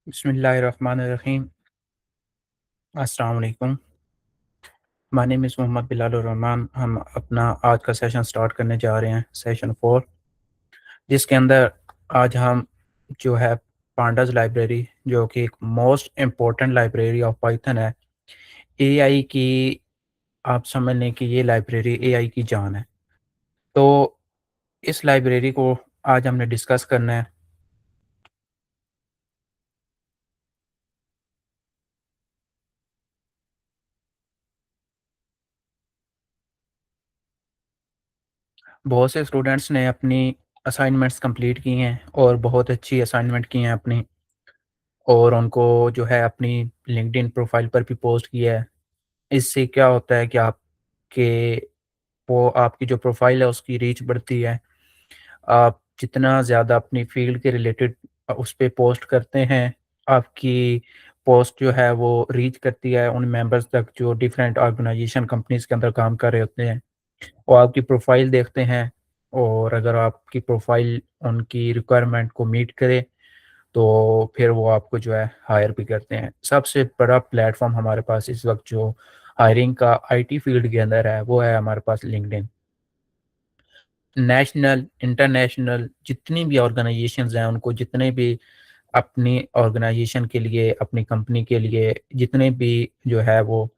बिस्मिल्लाहिर्रहमानिर्रहीम। अस्सलाम वालेकुम। My name is Mohammad Bilal Rahman. हम अपना आज का सेशन स्टार्ट करने जा रहे हैं, सेशन 4, जिसके अंदर आज हम जो है पांडास लाइब्रेरी, जो कि एक most important library of Python है, एआई की। आप समझ लें कि ये लाइब्रेरी एआई की जान है। तो इस लाइब्रेरी को आज हमने डिस्कस करना है। बहुत से स्टूडेंट्स ने अपनी असाइनमेंट्स कंप्लीट की हैं और बहुत अच्छी असाइनमेंट की हैं अपनी, और उनको जो है अपनी लिंक्डइन प्रोफाइल पर भी पोस्ट किया है। इससे क्या होता है कि आपके वो आपकी जो प्रोफाइल है उसकी रीच बढ़ती है। आप जितना ज़्यादा अपनी फ़ील्ड के रिलेटेड उस पे पोस्ट करते हैं, आपकी पोस्ट जो है वो रीच करती है उन मेंबर्स तक जो डिफरेंट ऑर्गेनाइजेशन कंपनीज़ के अंदर काम कर रहे होते हैं। वो आपकी प्रोफाइल देखते हैं, और अगर आपकी प्रोफाइल उनकी रिक्वायरमेंट को मीट करे तो फिर वो आपको जो है हायर भी करते हैं। सबसे बड़ा प्लेटफ़ॉर्म हमारे पास इस वक़्त जो हायरिंग का आईटी फ़ील्ड के अंदर है, वो है हमारे पास लिंक्डइन। नेशनल, इंटरनेशनल जितनी भी ऑर्गनाइज़ेशंस हैं, उनको जितने भी अपनी ऑर्गनाइज़ेशन के लिए, अपनी कंपनी के लिए जितने भी जो है वो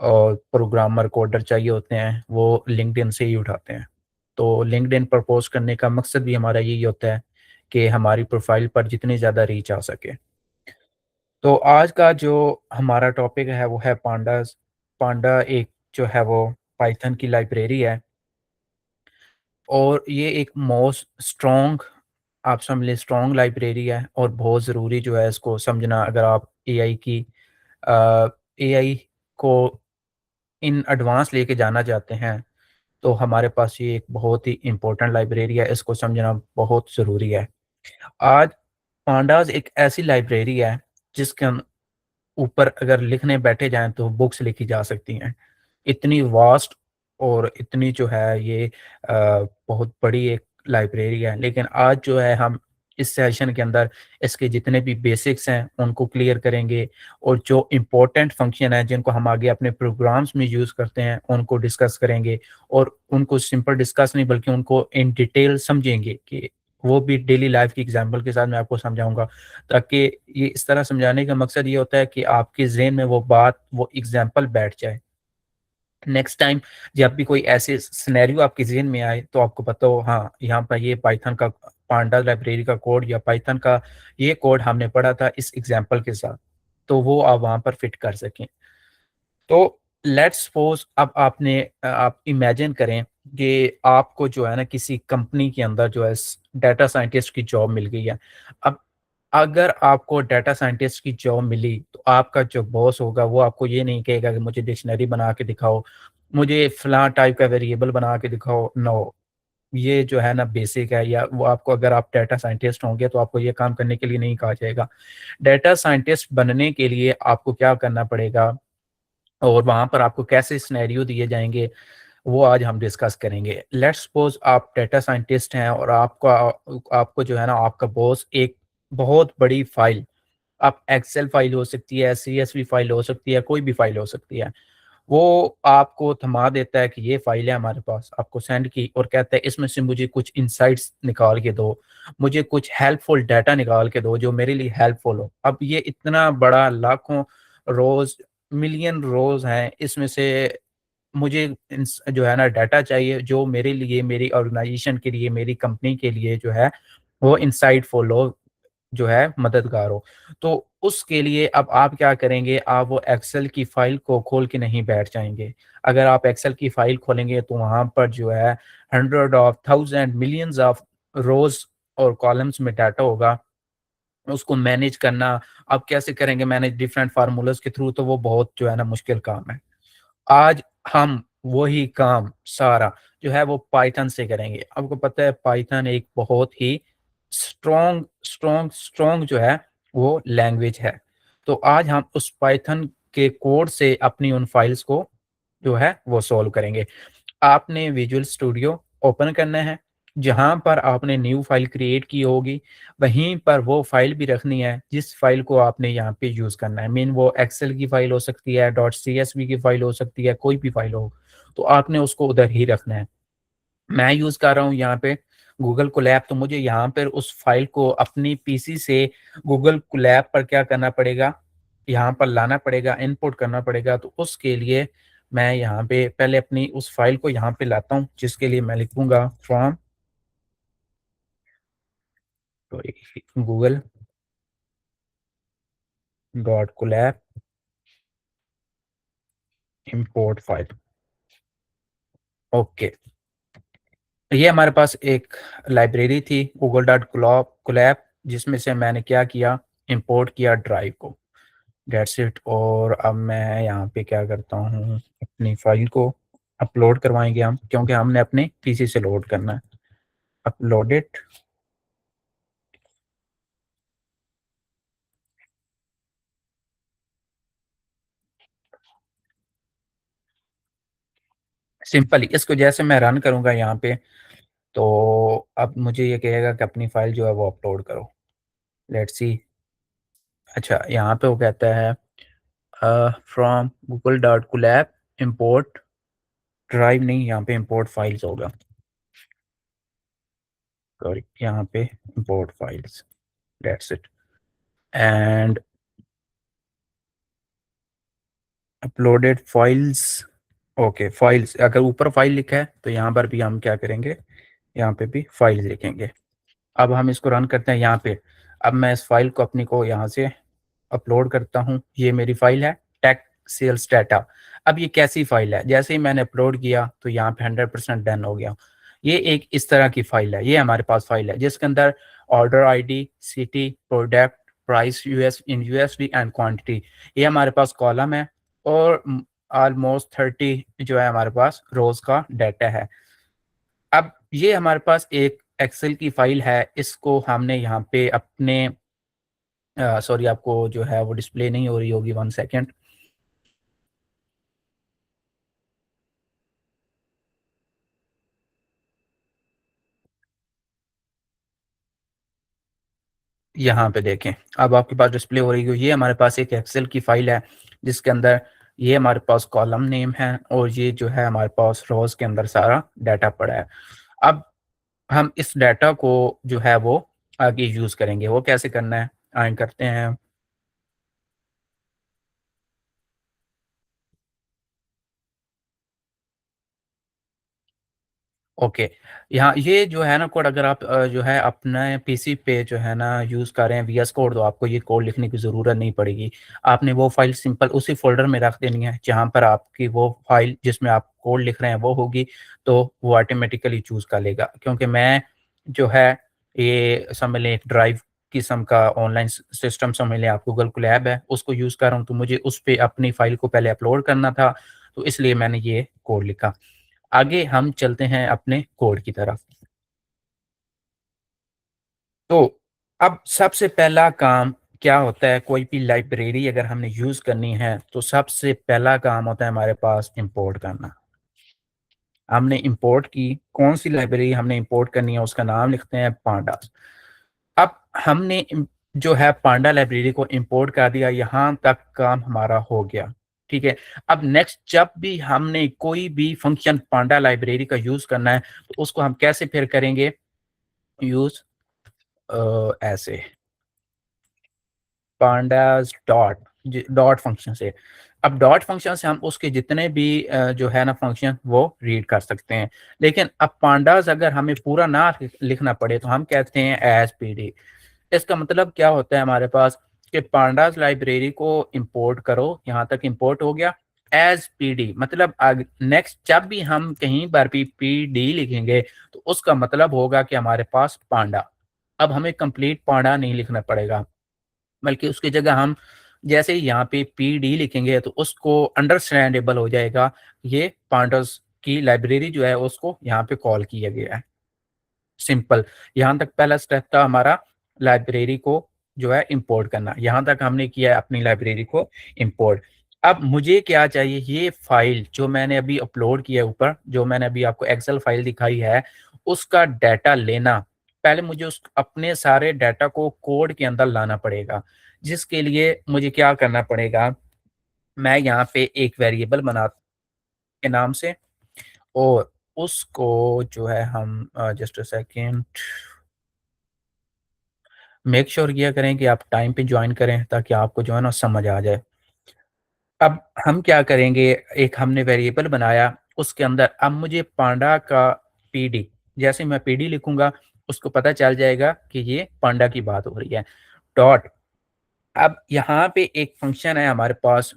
प्रोग्रामर, कोडर चाहिए होते हैं, वो लिंक्डइन से ही उठाते हैं। तो लिंक्डइन पर पोस्ट करने का मकसद भी हमारा यही होता है कि हमारी प्रोफ़ाइल पर जितनी ज़्यादा रीच आ सके। तो आज का जो हमारा टॉपिक है वो है पांडास। पांडा एक जो है वो पाइथन की लाइब्रेरी है, और ये एक मोस्ट स्ट्रॉन्ग, आप समझ लें स्ट्रॉन्ग लाइब्रेरी है, और बहुत ज़रूरी जो है इसको समझना। अगर आप एआई को इन एडवांस लेके जाना चाहते हैं, तो हमारे पास ये एक बहुत ही इम्पोर्टेंट लाइब्रेरी है, इसको समझना बहुत ज़रूरी है। आज पांडास एक ऐसी लाइब्रेरी है जिसके ऊपर अगर लिखने बैठे जाएँ तो बुक्स लिखी जा सकती हैं। इतनी वास्ट और इतनी जो है ये बहुत बड़ी एक लाइब्रेरी है। लेकिन आज जो है हम इस सेशन के अंदर इसके जितने भी बेसिक्स हैं उनको क्लियर करेंगे, और जो इम्पोर्टेंट फंक्शन है जिनको हम आगे अपने प्रोग्राम्स में यूज़ करते हैं उनको डिस्कस करेंगे, और उनको सिंपल डिस्कस नहीं बल्कि उनको इन डिटेल समझेंगे, कि वो भी डेली लाइफ की एग्जांपल के साथ मैं आपको समझाऊँगा। ताकि ये इस तरह समझाने का मकसद ये होता है कि आपके ज़हन में वो बात, वो एग्ज़ाम्पल बैठ जाए। नेक्स्ट टाइम जब भी कोई ऐसे सिनेरियो आपके ज़हन में आए तो आपको पता हो, हाँ, यहाँ पर ये पाइथन का पांडास लाइब्रेरी का कोड या पाइथन का ये कोड हमने पढ़ा था इस एग्ज़ाम्पल के साथ, तो वो आप वहाँ पर फिट कर सकें। तो लेट्स सपोज़ अब आप इमेजिन करें कि आपको जो है ना किसी कंपनी के अंदर जो है डाटा साइंटिस्ट की जॉब मिल गई है। अब अगर आपको डाटा साइंटिस्ट की जॉब मिली तो आपका जो बॉस होगा वो आपको ये नहीं कहेगा कि मुझे डिक्शनरी बना के दिखाओ, मुझे फलां टाइप का वेरिएबल बना के दिखाओ, नो। ये जो है ना बेसिक है, या वो आपको, अगर आप डाटा साइंटिस्ट होंगे तो आपको ये काम करने के लिए नहीं कहा जाएगा। डाटा साइंटिस्ट बनने के लिए आपको क्या करना पड़ेगा, और वहाँ पर आपको कैसे सिनेरियो दिए जाएँगे, वो आज हम डिस्कस करेंगे। लेट्स सपोज़ आप डाटा साइंटिस्ट हैं, और आपको जो है ना आपका बॉस एक बहुत बड़ी फ़ाइल, आप एक्सेल फ़ाइल हो सकती है, सीएसवी फ़ाइल हो सकती है, कोई भी फ़ाइल हो सकती है। वो आपको थमा देता है कि ये फ़ाइल है हमारे पास, आपको सेंड की, और कहता है इसमें से मुझे कुछ इनसाइट्स निकाल के दो, मुझे कुछ हेल्पफुल डाटा निकाल के दो जो मेरे लिए हेल्पफुल हो। अब ये इतना बड़ा लाखों रोज़, मिलियन रोज़ हैं, इसमें से मुझे जो है ना डाटा चाहिए जो मेरे लिए, मेरी ऑर्गेनाइजेशन के लिए, मेरी कंपनी के लिए जो है वो इनसाइटफुल हो, जो है मददगार हो। तो उसके लिए अब आप क्या करेंगे, आप वो एक्सेल की फाइल को खोल के नहीं बैठ जाएंगे। अगर आप एक्सेल की फाइल खोलेंगे तो वहां पर जो है hundred of thousand millions of रोज और कॉलम्स में डाटा होगा। उसको मैनेज करना, आप कैसे करेंगे मैनेज डिफरेंट फार्मूलाज के थ्रू, तो वो बहुत जो है ना मुश्किल काम है। आज हम वही काम सारा जो है वो पाइथन से करेंगे। आपको पता है पाइथन एक बहुत ही स्ट्रॉन्ग जो है वो लैंग्वेज है। तो आज हम उस पाइथन के कोड से अपनी उन फाइल्स को जो है वो सॉल्व करेंगे। आपने विजुअल स्टूडियो ओपन करना है, जहाँ पर आपने न्यू फ़ाइल क्रिएट की होगी, वहीं पर वो फ़ाइल भी रखनी है, जिस फ़ाइल को आपने यहाँ पे यूज़ करना है। मीन वो एक्सेल की फ़ाइल हो सकती है, डॉट सीएसवी की फ़ाइल हो सकती है, कोई भी फ़ाइल हो, तो आपने उसको उधर ही रखना है। मैं यूज़ कर रहा हूँ यहाँ पे गूगल कोलैब, तो मुझे यहाँ पर उस फ़ाइल को अपनी पीसी से गूगल कोलैब पर क्या करना पड़ेगा, यहाँ पर लाना पड़ेगा, इनपुट करना पड़ेगा। तो उसके लिए मैं यहाँ पे पहले अपनी उस फ़ाइल को यहाँ पे लाता हूँ, जिसके लिए मैं लिखूँगा from sorry Google dot Colab import file. Okay, ये हमारे पास एक लाइब्रेरी थी गूगल डॉट कोलैब, जिसमें से मैंने क्या किया, इम्पोर्ट किया ड्राइव को। That's it. और अब मैं यहाँ पे क्या करता हूँ, अपनी फ़ाइल को अपलोड करवाएँगे हम, क्योंकि हमने अपने पीसी से लोड करना है। Upload it. सिंपली इसको जैसे मैं रन करूँगा यहाँ पे, तो अब मुझे ये कहेगा कि अपनी फ़ाइल जो है वो अपलोड करो। Let's see. अच्छा, यहाँ पे वो कहता है from Google dot Colab import drive, नहीं यहाँ पे इम्पोर्ट फाइल्स होगा। सॉरी, यहाँ पे import files. That's it. And uploaded files. Okay, files अगर ऊपर फाइल लिखा है तो यहाँ पर भी हम क्या करेंगे, यहाँ पे भी फाइल लिखेंगे। अब हम इसको रन करते हैं यहाँ पे। अब मैं इस फाइल को अपनी को यहाँ से अपलोड करता हूँ। ये मेरी फाइल है टेक सेल्स डाटा। अब ये कैसी फाइल है, जैसे ही मैंने अपलोड किया तो यहाँ पे 100% डन हो गया। ये एक इस तरह की फाइल है, ये हमारे पास फाइल है जिसके अंदर order ID, city, product, price US in USD and quantity, ये हमारे पास कॉलम है। और ऑलमोस्ट 30 जो है हमारे पास रोज का डाटा है। अब ये हमारे पास एक एक्सेल की फाइल है, इसको हमने यहाँ पे अपने सॉरी, आपको जो है वो डिस्प्ले नहीं हो रही होगी, 1 सेकेंड। यहाँ पे देखें, अब आपके पास डिस्प्ले हो रही है। ये हमारे पास एक एक्सेल की फाइल है जिसके अंदर ये हमारे पास कॉलम नेम है और ये जो है हमारे पास रोज के अंदर सारा डाटा पड़ा है। अब हम इस डाटा को जो है वो आगे यूज करेंगे। वो कैसे करना है, आए करते हैं। ओके, यहाँ ये जो है ना कोड, अगर आप जो है अपने पीसी पे जो है ना यूज़ कर रहे हैं वीएस कोड, तो आपको ये कोड लिखने की ज़रूरत नहीं पड़ेगी। आपने वो फाइल सिंपल उसी फ़ोल्डर में रख देनी है जहाँ पर आपकी वो फाइल जिसमें आप कोड लिख रहे हैं वो होगी, तो वो ऑटोमेटिकली चूज़ कर लेगा। क्योंकि मैं जो है ये समझ लें एक ड्राइव किस्म का ऑनलाइन सिस्टम समझ लें आप, गूगल कोलैब है उसको यूज़ कर रहा हूँ, तो मुझे उस पे अपनी फाइल को पहले अपलोड करना था, तो इसलिए मैंने ये कोड लिखा। आगे हम चलते हैं अपने कोड की तरफ। तो अब सबसे पहला काम क्या होता है, कोई भी लाइब्रेरी अगर हमने यूज़ करनी है तो सबसे पहला काम होता है हमारे पास इंपोर्ट करना। हमने इंपोर्ट की, कौन सी लाइब्रेरी हमने इंपोर्ट करनी है उसका नाम लिखते हैं पांडास। अब हमने जो है पांडा लाइब्रेरी को इंपोर्ट कर दिया, यहाँ तक काम हमारा हो गया। ठीक है। अब नेक्स्ट जब भी हमने कोई भी फंक्शन पांडा लाइब्रेरी का यूज़ करना है तो उसको हम कैसे फिर करेंगे यूज़, ऐसे पांडास डॉट डॉट फंक्शन से। अब डॉट फंक्शन से हम उसके जितने भी जो है ना फंक्शन वो रीड कर सकते हैं। लेकिन अब पांडास अगर हमें पूरा ना लिखना पड़े तो हम कहते हैं एज पीडी। इसका मतलब क्या होता है हमारे पास कि पांडास लाइब्रेरी को इंपोर्ट करो, यहाँ तक इंपोर्ट हो गया। एज पीडी मतलब नेक्स्ट जब भी हम कहीं पर भी पीडी लिखेंगे तो उसका मतलब होगा कि हमारे पास पांडा। अब हमें कंप्लीट पांडा नहीं लिखना पड़ेगा, बल्कि उसकी जगह हम जैसे ही यहाँ पे पीडी लिखेंगे तो उसको अंडरस्टैंडेबल हो जाएगा, ये पांडास की लाइब्रेरी जो है उसको यहाँ पे कॉल किया गया है। सिंपल। यहाँ तक पहला स्टेप था हमारा लाइब्रेरी को जो है इंपोर्ट करना। यहाँ तक हमने किया है अपनी लाइब्रेरी को इंपोर्ट। अब मुझे क्या चाहिए, ये फाइल जो मैंने अभी अपलोड किया है ऊपर, जो मैंने अभी आपको एक्सेल फाइल दिखाई है, उसका डाटा लेना, पहले मुझे उस अपने सारे डाटा को कोड के अंदर लाना पड़ेगा, जिसके लिए मुझे क्या करना पड़ेगा, मैं यहाँ पे एक वेरिएबल बना के नाम से, और उसको जो है हम just a second, make sure किया करें कि आप टाइम पे जॉइन करें ताकि आपको जो है ना समझ आ जाए। अब हम क्या करेंगे, एक हमने वेरिएबल बनाया, उसके अंदर अब मुझे पांडा का पीडी, जैसे मैं पीडी लिखूंगा उसको पता चल जाएगा कि ये पांडा की बात हो रही है। डॉट, अब यहाँ पे एक फंक्शन है हमारे पास,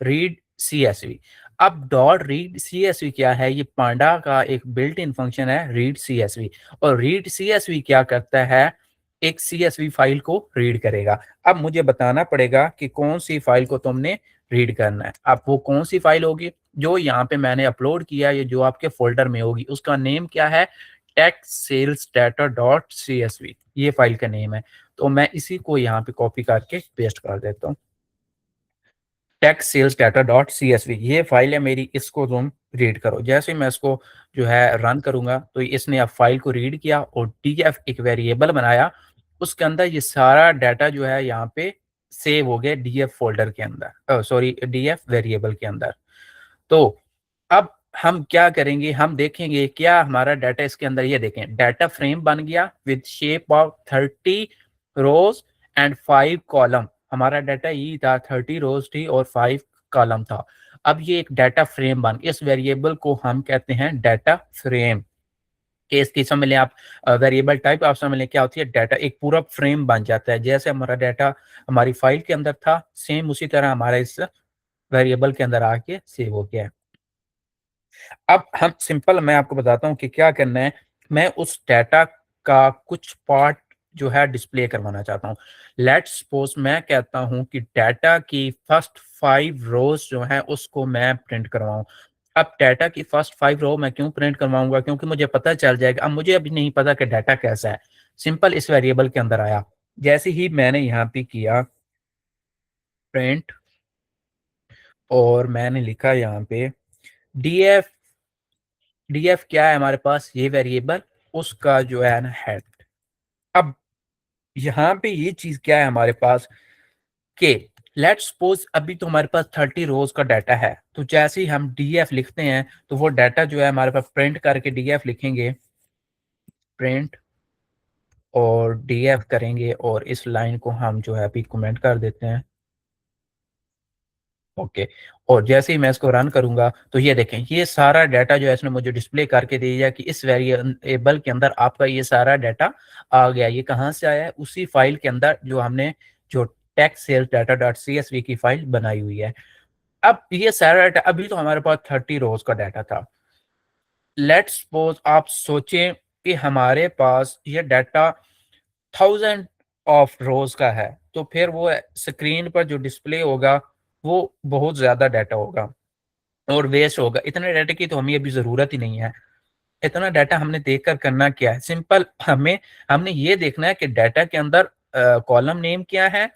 रीड सीएसवी। अब डॉट रीड सीएसवी क्या है, ये पांडा का एक बिल्ट इन फंक्शन है रीड सीएसवी। और रीड सीएसवी क्या करता है, एक सीएसवी फाइल को रीड करेगा। अब मुझे बताना पड़ेगा कि कौन सी फाइल को तुमने रीड करना है। अब वो कौन सी फाइल होगी, जो यहाँ पे मैंने अपलोड किया, ये जो आपके फोल्डर में होगी, उसका नेम क्या है, text sales data dot CSV, ये फाइल का नेम है। तो मैं इसी को यहाँ पे कॉपी करके पेस्ट कर देता हूँ। Text sales data dot CSV, ये फाइल है मेरी, इसको तुम रीड करो। जैसे मैं इसको जो है रन करूंगा तो इसने अब फाइल को रीड किया और डीएफ एक वेरिएबल बनाया, उसके अंदर ये सारा डाटा जो है यहाँ पे सेव हो गया डीएफ फोल्डर के अंदर, सॉरी डीएफ वेरिएबल के अंदर। तो अब हम क्या करेंगे, हम देखेंगे क्या हमारा डाटा इसके अंदर, ये देखें डाटा फ्रेम बन गया with shape of 30 rows and 5 column. हमारा डाटा ये था, 30 रोज थी और 5 कॉलम था। अब ये एक डाटा फ्रेम बन, इस वेरिएबल को हम कहते हैं डाटा फ्रेम। केस की समझ लें आप, वेरिएबल टाइप आप समझ लें क्या होती है, डाटा एक पूरा फ्रेम बन जाता है। जैसे हमारा डाटा हमारी फाइल के अंदर था, सेम उसी तरह हमारा इस वेरिएबल के अंदर आके सेव हो गया है। अब हम सिंपल, मैं आपको बताता हूँ कि क्या करना है। मैं उस डाटा का कुछ पार्ट जो है डिस्प्ले करवाना चाहता हूँ। लेट्स सपोज मैं कहता हूँ कि डाटा की फर्स्ट 5 रोज जो है उसको मैं प्रिंट करवाऊँ। अब डाटा की फर्स्ट 5 रो मैं क्यों प्रिंट करवाऊंगा, क्योंकि मुझे पता चल जाएगा। अब मुझे अभी नहीं पता कि डाटा कैसा है, सिंपल इस वेरिएबल के अंदर आया, जैसे ही मैंने यहाँ पे किया प्रिंट और मैंने लिखा यहाँ पे डीएफ, डीएफ क्या है हमारे पास, ये वेरिएबल, उसका जो है ना हेड। अब यहाँ पे ये चीज क्या है हमारे पास कि लेट्स सपोज अभी तो हमारे पास 30 रोज का डाटा है, तो जैसे ही हम डीएफ लिखते हैं तो वो डाटा जो है हमारे पास प्रिंट करके डीएफ लिखेंगे, प्रिंट और डीएफ करेंगे, और इस लाइन को हम जो है अभी कमेंट कर देते हैं। ओके, और जैसे ही मैं इसको रन करूंगा तो ये देखें, ये सारा डाटा जो है इसने मुझे डिस्प्ले करके दे दिया कि इस वेरिएबल के अंदर आपका ये सारा डाटा आ गया। ये कहाँ से आया है, उसी फाइल के अंदर जो हमने, जो text sales data dot CSV की फाइल बनाई हुई है। अब ये सारा डाटा, अभी तो हमारे पास 30 रोज का डाटा था। लेट्स सपोज आप सोचें कि हमारे पास ये डाटा 1000 ऑफ रोज का है, तो फिर वो स्क्रीन पर जो डिस्प्ले होगा वो बहुत ज्यादा डाटा होगा और वेस्ट होगा। इतने डाटा की तो हमें अभी जरूरत ही नहीं है। इतना डाटा हमने देखकर करना क्या है, सिंपल हमने ये देखना है कि डाटा के अंदर कॉलम नेम क्या है,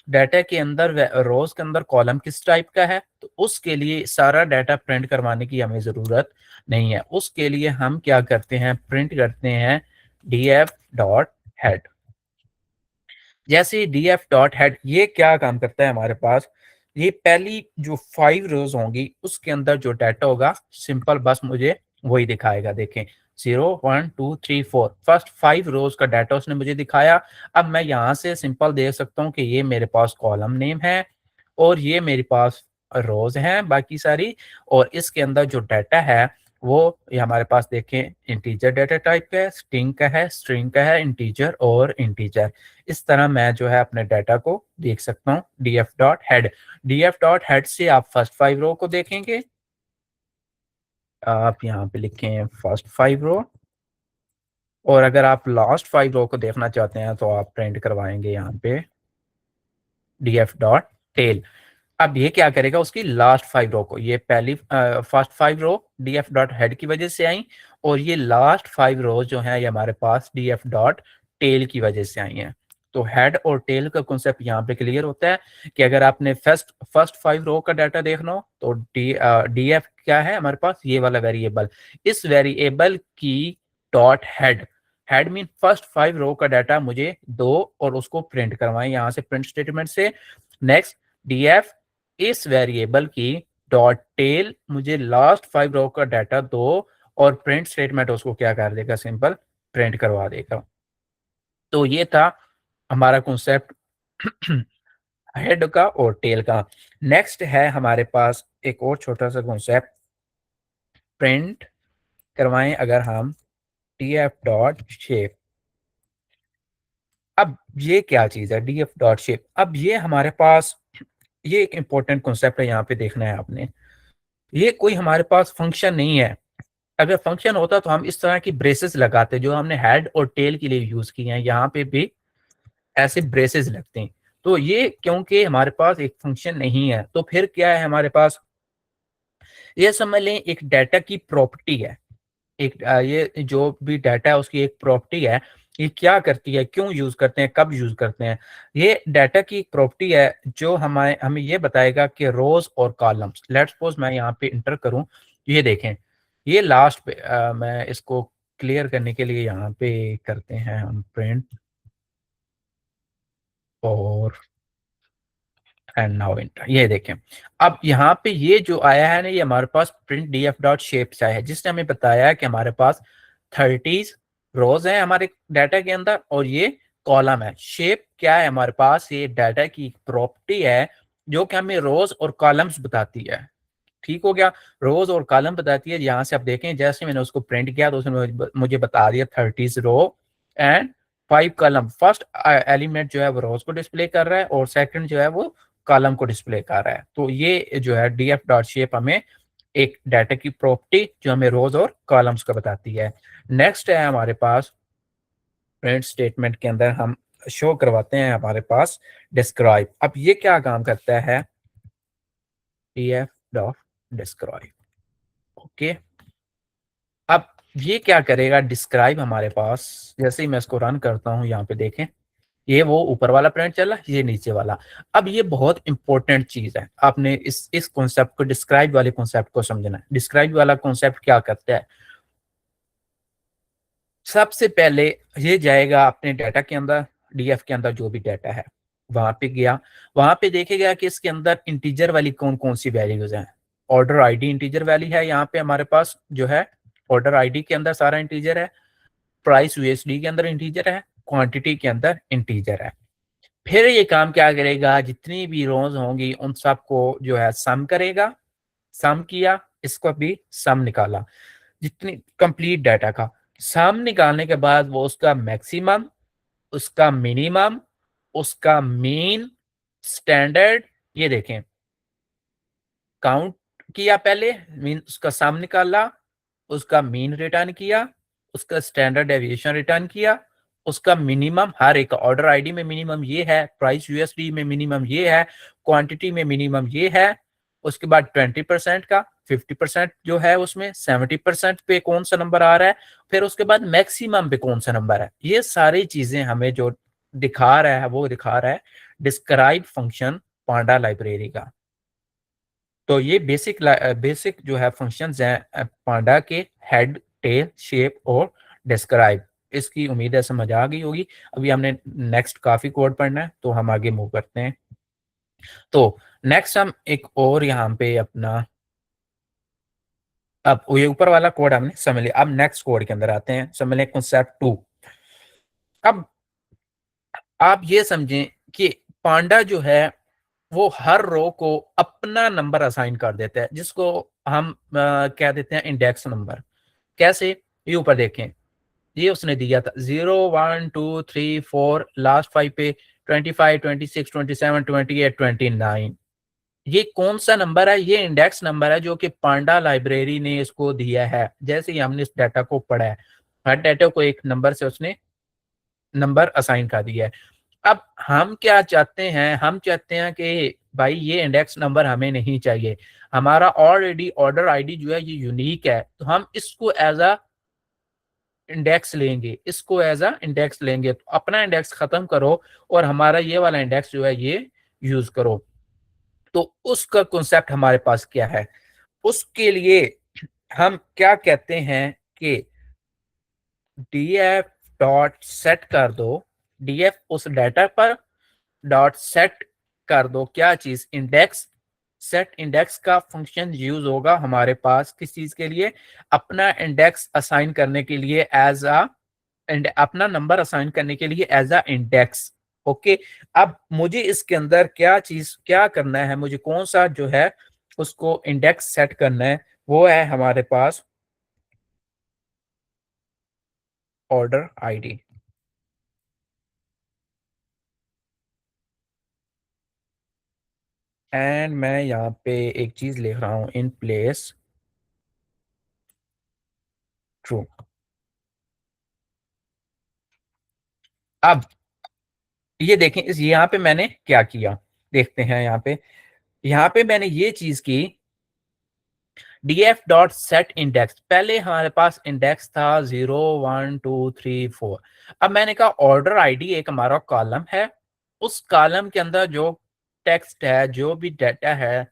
डाटा के अंदर रोज के अंदर कॉलम किस टाइप का है। तो उसके लिए सारा डाटा प्रिंट करवाने की हमें जरूरत नहीं है। उसके लिए हम क्या करते हैं, प्रिंट करते हैं df डॉट हेड। जैसे df डॉट हेड ये क्या काम करता है हमारे पास, ये पहली जो 5 रोज होंगी उसके अंदर जो डाटा होगा सिंपल बस मुझे वही दिखाएगा। देखें 0 1 2 3 4 फर्स्ट 5 रोज का डाटा उसने मुझे दिखाया। अब मैं यहाँ से सिंपल देख सकता हूँ कि ये मेरे पास कॉलम नेम है और ये मेरे पास रोज हैं बाकी सारी, और इसके अंदर जो डाटा है वो ये हमारे पास देखें इंटीजर डाटा टाइप का है, स्ट्रिंग का है, स्ट्रिंग का है, इंटीजर और इंटीजर। इस तरह मैं जो है अपने डाटा को देख सकता हूँ df dot head. df dot head से आप फर्स्ट 5 रो को देखेंगे, आप यहाँ पे लिखें फर्स्ट 5 रो, और अगर आप लास्ट 5 रो को देखना चाहते हैं तो आप प्रिंट करवाएंगे यहाँ पे df डॉट टेल। अब ये क्या करेगा, उसकी लास्ट 5 रो को, ये पहली फर्स्ट 5 रो df डॉट हेड की वजह से आई, और ये लास्ट 5 रो जो है ये हमारे पास df डॉट टेल की वजह से आई हैं। तो हेड और टेल का कॉन्सेप्ट यहाँ पे क्लियर होता है कि अगर आपने फर्स्ट 5 रो का डाटा देखना हो तो df क्या है हमारे पास, ये वाला वेरिएबल, इस वेरिएबल की dot head, head mean first 5 रो का डाटा मुझे दो और उसको प्रिंट करवाएं यहाँ से प्रिंट स्टेटमेंट से। नेक्स्ट df इस वेरिएबल की डॉट टेल मुझे लास्ट 5 रो का डाटा दो और प्रिंट स्टेटमेंट उसको क्या कर देगा, सिंपल प्रिंट करवा देगा। तो ये था हमारा कॉन्सेप्ट हेड का और टेल का। नेक्स्ट है हमारे पास एक और छोटा सा कॉन्सेप्ट, प्रिंट करवाएं अगर हम df डॉट शेप। अब ये क्या चीज है df डॉट शेप? अब ये हमारे पास ये एक इंपॉर्टेंट कॉन्सेप्ट है, यहाँ पे देखना है आपने। ये कोई हमारे पास फंक्शन नहीं है। अगर फंक्शन होता तो हम इस तरह की ब्रेसेस लगाते जो हमने हेड और टेल के लिए यूज किए हैं, यहाँ पे भी ऐसे ब्रेसेस लगते हैं। तो ये क्योंकि हमारे पास एक फंक्शन नहीं है तो फिर क्या है हमारे पास, ये समझ लें एक डाटा की प्रॉपर्टी है। एक ये जो भी डाटा है उसकी एक प्रॉपर्टी है। ये क्या करती है, क्यों यूज करते हैं, कब यूज करते हैं। ये डाटा की एक प्रॉपर्टी है जो हमें ये बताएगा कि रोज और कॉलम्स, लेट्स सपोज मैं यहाँ पे इंटर करूं, ये देखें ये लास्ट पे मैं इसको क्लियर करने के लिए यहाँ पे करते हैं हम प्रिंट और एंड नाउ एंटर, ये देखें। अब यहाँ पे ये जो आया है ना, ये हमारे पास प्रिंट df डॉट शेप आया है जिसने हमें बताया है कि हमारे पास 30 रोज हैं हमारे डाटा के अंदर और ये कॉलम है। शेप क्या है हमारे पास, ये डाटा की प्रॉपर्टी है जो कि हमें रोज और कॉलम्स बताती है। ठीक हो गया, रोज और कॉलम बताती है। यहाँ से आप देखें जैसे मैंने उसको प्रिंट किया तो उसने मुझे बता दिया 30 row and 5 column. First element जो है वो रोज को डिस्प्ले कर रहा है और सेकंड जो है वो कॉलम को डिस्प्ले कर रहा है। तो ये जो है df डॉट शेप हमें एक डाटा की प्रॉपर्टी जो हमें रोज और कॉलम्स का बताती है। नेक्स्ट है हमारे पास प्रिंट स्टेटमेंट के अंदर हम शो करवाते हैं हमारे पास डिस्क्राइब। अब ये क्या काम करता है, df डॉट डिस्क्राइब। ओके, अब ये क्या करेगा, डिस्क्राइब हमारे पास जैसे ही मैं इसको रन करता हूं, यहाँ पे देखें ये वो ऊपर वाला प्रिंट चला, ये नीचे वाला। अब ये बहुत इंपॉर्टेंट चीज है, आपने इस कॉन्सेप्ट को, डिस्क्राइब वाले कॉन्सेप्ट को समझना है। डिस्क्राइब वाला कॉन्सेप्ट क्या करता है, सबसे पहले ये जाएगा अपने डाटा के अंदर, डीएफ के अंदर जो भी डाटा है वहां पे गया, वहां पे देखेगा कि इसके अंदर इंटीजर वाली कौन कौन सी वैल्यूज हैं। ऑर्डर आईडी इंटीजर वैल्यू है यहाँ पे हमारे पास जो है, ऑर्डर आईडी के अंदर सारा इंटीजर है, प्राइस यूएसडी के अंदर इंटीजर है, क्वांटिटी के अंदर इंटीजर है। फिर ये काम क्या करेगा, जितनी भी रोज होंगी उन सबको जो है सम करेगा, सम किया, इसको भी सम निकाला, जितनी कंप्लीट डाटा का सम निकालने के बाद वो उसका मैक्सिमम, उसका मिनिमम, उसका मीन, स्टैंडर्ड, ये देखें काउंट किया पहले, मीन उसका सम निकाला, उसका मीन रिटर्न किया, उसका स्टैंडर्ड डेविएशन रिटर्न किया, उसका मिनिमम, हर एक ऑर्डर आईडी में मिनिमम ये है, प्राइस यूएसडी में मिनिमम ये है, क्वांटिटी में मिनिमम ये है, उसके बाद 20% का, 50% जो है उसमें 70% पे कौन सा नंबर आ रहा है, फिर उसके बाद मैक्सिमम पे कौन सा नंबर है। ये सारी चीजें हमें जो दिखा रहा है वो दिखा रहा है डिस्क्राइब फंक्शन पांडा लाइब्रेरी का। तो ये बेसिक जो है फंक्शंस हैं पांडा के, हेड, टेल, शेप और डिस्क्राइब। इसकी उम्मीद है समझ आ गई होगी। अभी हमने नेक्स्ट काफी कोड पढ़ना है तो हम आगे मूव करते हैं। तो नेक्स्ट हम एक और यहाँ पे अपना, अब ये ऊपर वाला कोड हमने समझ लिया, अब नेक्स्ट कोड के अंदर आते हैं, समझ लें कॉन्सेप्ट 2। अब आप ये समझें कि पांडा जो है वो हर रो को अपना नंबर असाइन कर देता है जिसको हम कह देते हैं इंडेक्स नंबर। कैसे, ये ऊपर देखें, ये उसने दिया था 0 1 2 3 4, लास्ट 5 पे 25 26 27 28 29। ये कौन सा नंबर है, ये इंडेक्स नंबर है जो कि पांडा लाइब्रेरी ने इसको दिया है। जैसे ही हमने इस डाटा को पढ़ा है, हर डाटा को एक नंबर से उसने नंबर असाइन कर दिया है। अब हम क्या चाहते हैं, हम चाहते हैं कि भाई ये इंडेक्स नंबर हमें नहीं चाहिए, हमारा ऑलरेडी ऑर्डर आईडी जो है ये यूनिक है, तो हम इसको एज अ इंडेक्स लेंगे, इसको एज अ इंडेक्स लेंगे। तो अपना इंडेक्स खत्म करो और हमारा ये वाला इंडेक्स जो है ये यूज करो। तो उसका कॉन्सेप्ट हमारे पास क्या है, उसके लिए हम क्या कहते हैं कि df डॉट सेट कर दो, df उस डाटा पर डॉट सेट कर दो क्या चीज, इंडेक्स। सेट इंडेक्स का फंक्शन यूज होगा हमारे पास किस चीज के लिए, अपना इंडेक्स असाइन करने के लिए एज अ, अपना नंबर असाइन करने के लिए एज अ इंडेक्स। ओके, अब मुझे इसके अंदर क्या चीज क्या करना है, मुझे कौन सा जो है उसको इंडेक्स सेट करना है, वो है हमारे पास ऑर्डर आईडी। एंड मैं यहाँ पे एक चीज लिख रहा हूँ, इन प्लेस ट्रू। अब ये देखें, इस यहाँ पे मैंने क्या किया, देखते हैं यहाँ पे मैंने ये चीज की, df डॉट सेट इंडेक्स। पहले हमारे पास इंडेक्स था 0 1 2 3 4। अब मैंने कहा ऑर्डर आईडी एक हमारा कॉलम है, उस कॉलम के अंदर जो टेक्स्ट है, जो भी डाटा है,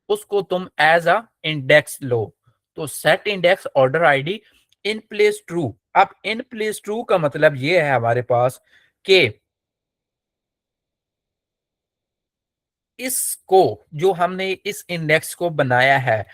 उसको तुम एज अ इंडेक्स लो। तो set index order ID in place true. अब इन प्लेस ट्रू का मतलब ये है हमारे पास कि इसको, जो हमने इस इंडेक्स को बनाया है,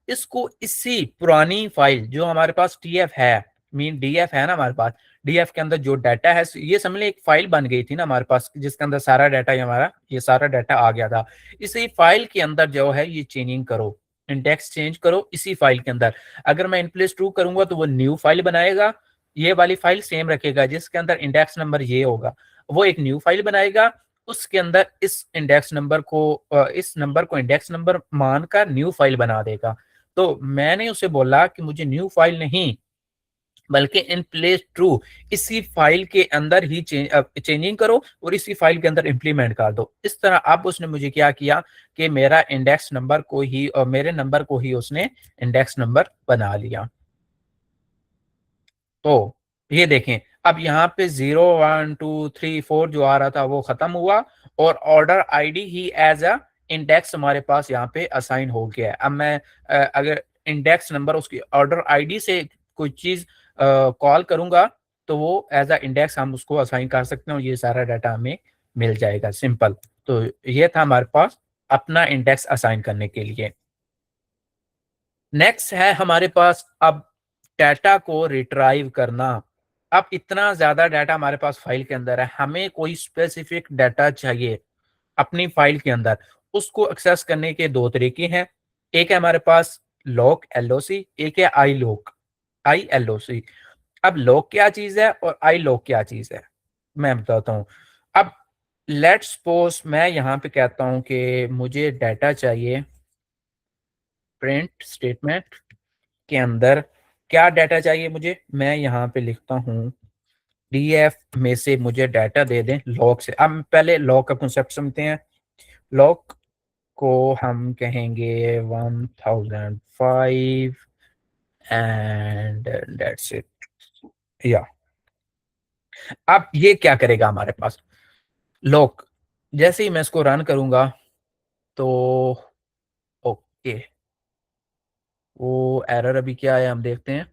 इसको इसी पुरानी फाइल जो हमारे पास टीएफ है, मीन डीएफ है ना हमारे पास, डीएफ के अंदर जो डाटा है, ये समझ लें एक फाइल बन गई थी ना हमारे पास, जिसके अंदर सारा डाटा, ये हमारा ये सारा डाटा आ गया था। इसी फाइल के अंदर जो है ये चेंजिंग करो, इंडेक्स चेंज करो इसी फाइल के अंदर। अगर मैं इन प्लेस ट्रू करूंगा तो वो न्यू फाइल बनाएगा, ये वाली फाइल सेम रखेगा जिसके अंदर इंडेक्स नंबर ये होगा, वो एक न्यू फाइल बनाएगा, उसके अंदर इस इंडेक्स नंबर को, इस नंबर को इंडेक्स नंबर मानकर न्यू फाइल बना देगा। तो मैंने उसे बोला कि मुझे न्यू फाइल नहीं, बल्कि इन प्लेस ट्रू, इसी फाइल के अंदर ही चेंजिंग करो और इसी फाइल के अंदर इंप्लीमेंट कर दो। इस तरह अब उसने मुझे क्या किया कि मेरा इंडेक्स नंबर को ही, और मेरे नंबर को ही उसने इंडेक्स नंबर बना लिया। तो ये देखें, अब यहाँ पे 0 1 2 3 4 जो आ रहा था वो खत्म हुआ, और ऑर्डर आईडी ही एज अ इंडेक्स हमारे पास यहाँ पे असाइन हो गया है। अब मैं अगर इंडेक्स नंबर उसकी ऑर्डर आईडी से कोई चीज कॉल करूंगा, तो वो एज अ इंडेक्स हम उसको असाइन कर सकते हैं और ये सारा डाटा हमें मिल जाएगा, सिंपल। तो ये था हमारे पास अपना इंडेक्स असाइन करने के लिए। नेक्स्ट है हमारे पास अब डाटा को रिट्राइव करना। अब इतना ज्यादा डाटा हमारे पास फाइल के अंदर है, हमें कोई स्पेसिफिक डाटा चाहिए अपनी फाइल के अंदर, उसको एक्सेस करने के दो तरीके हैं। एक है हमारे पास लॉक एलओसी, एक है आई लॉक, आई एलओसी। अब लॉक क्या चीज है और आई लॉक क्या चीज है, मैं बताता हूँ। अब लेट्स सपोज मैं यहाँ पे कहता हूँ कि मुझे डाटा चाहिए, प्रिंट स्टेटमेंट के अंदर क्या डाटा चाहिए मुझे, मैं यहाँ पे लिखता हूँ डीएफ में से मुझे डाटा दे दें लॉग से। अब पहले लॉग का कंसेप्ट समझते हैं। लॉग को हम कहेंगे 1005 एंड दैट्स इट, या। अब ये क्या करेगा हमारे पास लॉग, जैसे ही मैं इसको रन करूंगा तो ओके, वो एरर अभी क्या है हम देखते हैं।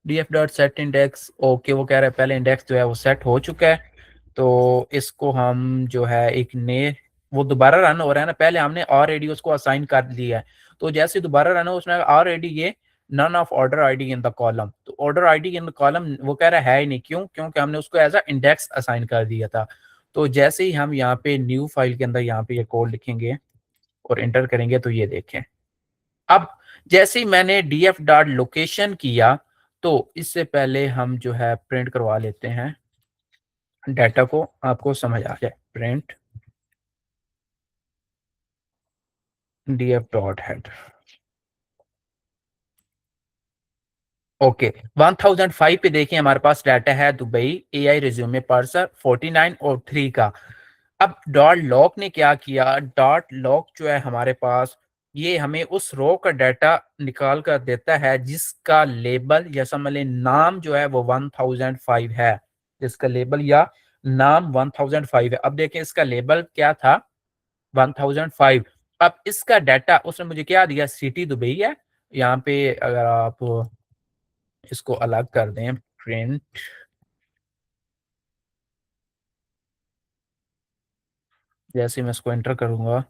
df dot set index, okay, वो कह रहा है पहले इंडेक्स जो है वो सेट हो चुका है, तो इसको हम जो है एक नए, वो दोबारा रन हो रहा है ना, पहले हमने ऑलरेडी उसको असाइन कर दिया है, तो जैसे दोबारा रन हो उसने ऑलरेडी ये none of order ID in the column, तो order ID in the column वो कह रहा है ही नहीं, क्यों, क्योंकि हमने उसको एज अ इंडेक्स असाइन कर दिया था। तो जैसे ही हम यहाँ पे न्यू फाइल के अंदर यहाँ पे ये कोड लिखेंगे और इंटर करेंगे, तो ये देखें, अब जैसे ही मैंने df डॉट लोकेशन किया, तो इससे पहले हम जो है प्रिंट करवा लेते हैं डाटा को, आपको समझ आ जाए, print df dot head. Okay, 1005 पे देखिए हमारे पास डाटा है दुबई एआई रिज्यूमे पर्सर 49 और 3 का। अब डॉट लॉक ने क्या किया, डॉट लॉक जो है हमारे पास, ये हमें उस रो का डाटा निकाल कर देता है जिसका लेबल या समझ लें नाम जो है वो 1005 है, जिसका लेबल या नाम 1005 है। अब देखें इसका लेबल क्या था, 1005। अब इसका डाटा उसने मुझे क्या दिया, सिटी दुबई है। यहाँ पे अगर आप इसको अलग कर दें, प्रिंट, जैसे मैं इसको एंटर करूंगा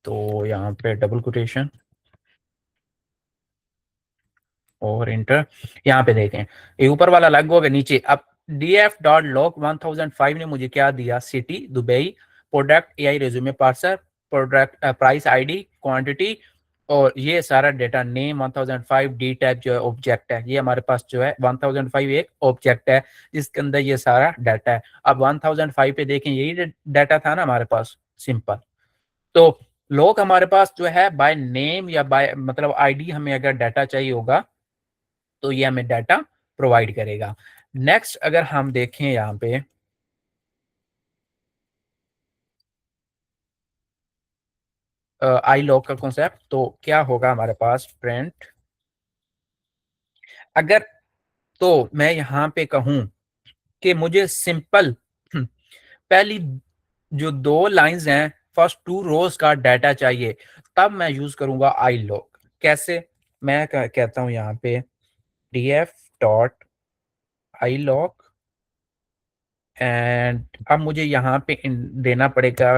तो यहाँ पे डबल कोटेशन और इंटर, यहाँ पे देखें ये ऊपर वाला अलग होगा, नीचे अब df.log 1005 ने मुझे क्या दिया, city Dubai, product AI resume parser, product price ID, quantity, और ये सारा डेटा नेम 1005 डी टाइप जो है ऑब्जेक्ट है, ये हमारे पास जो है 1005 एक ऑब्जेक्ट है जिसके अंदर ये सारा डाटा है। अब 1005 पे देखें यही डाटा था ना हमारे पास, सिंपल। तो लोग हमारे पास जो है बाय नेम या बाय मतलब आईडी हमें अगर डाटा चाहिए होगा तो ये हमें डाटा प्रोवाइड करेगा। नेक्स्ट अगर हम देखें यहाँ पे आई लॉग का कॉन्सेप्ट, तो क्या होगा हमारे पास प्रिंट, अगर तो मैं यहाँ पे कहूँ कि मुझे सिंपल पहली जो दो लाइंस हैं फर्स्ट टू रोज का डाटा चाहिए, तब मैं यूज करूंगा आई लॉग। कैसे, मैं कहता हूँ यहाँ पे df dot I log, and अब मुझे यहाँ पे देना पड़ेगा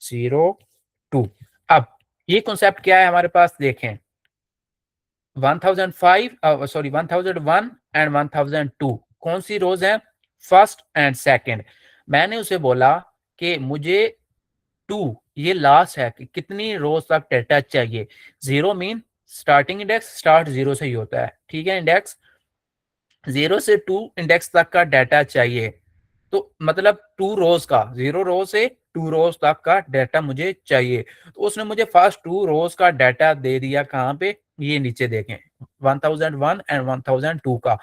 02। अब ये कॉन्सेप्ट क्या है हमारे पास, देखें 1005 सॉरी 1001 एंड 1002 कौन सी रोज है, फर्स्ट एंड सेकंड। मैंने उसे बोला कि मुझे 2 ये लास्ट है कि कितनी रोज तक डेटा चाहिए। 0 मीन स्टार्टिंग इंडेक्स, स्टार्ट 0 से ही होता है, ठीक है, इंडेक्स 0 से 2 इंडेक्स तक का डाटा चाहिए। तो मतलब 2 रोज का, 0 रो से 2 रोज तक का डाटा मुझे चाहिए। तो उसने मुझे फर्स्ट 2 रोज का डाटा दे दिया, कहाँ पे, ये नीचे देखें 1001 एंड 1002 का।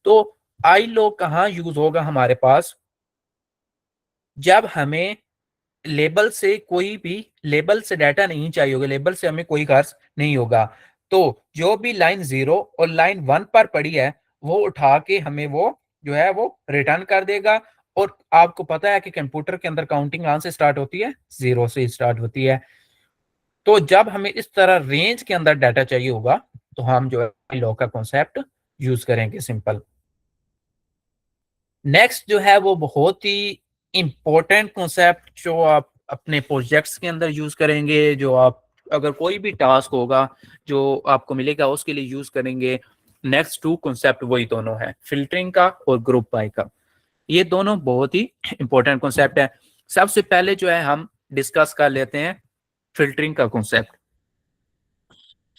तो आई लॉग कहाँ यूज होगा हमारे पास, जब हमें लेबल से कोई भी लेबल से डाटा नहीं चाहिए होगा, लेबल से हमें कोई गर्ज नहीं होगा, तो जो भी लाइन 0 और लाइन 1 पर पड़ी है वो उठा के हमें वो जो है वो रिटर्न कर देगा। और आपको पता है कि कंप्यूटर के अंदर काउंटिंग कहां से स्टार्ट होती है, 0 से स्टार्ट होती है। तो जब हमें इस तरह रेंज के अंदर डाटा चाहिए होगा तो हम जो है लॉग का कॉन्सेप्ट यूज करेंगे, सिंपल। नेक्स्ट जो है वो बहुत ही इंपॉर्टेंट कॉन्सेप्ट जो आप अपने प्रोजेक्ट्स के अंदर यूज करेंगे, जो आप अगर कोई भी टास्क होगा जो आपको मिलेगा उसके लिए यूज करेंगे। नेक्स्ट टू कॉन्सेप्ट वही दोनों है, फिल्टरिंग का और ग्रुप बाय का। ये दोनों बहुत ही इंपॉर्टेंट कॉन्सेप्ट है। सबसे पहले जो है हम डिस्कस कर लेते हैं फिल्टरिंग का कॉन्सेप्ट।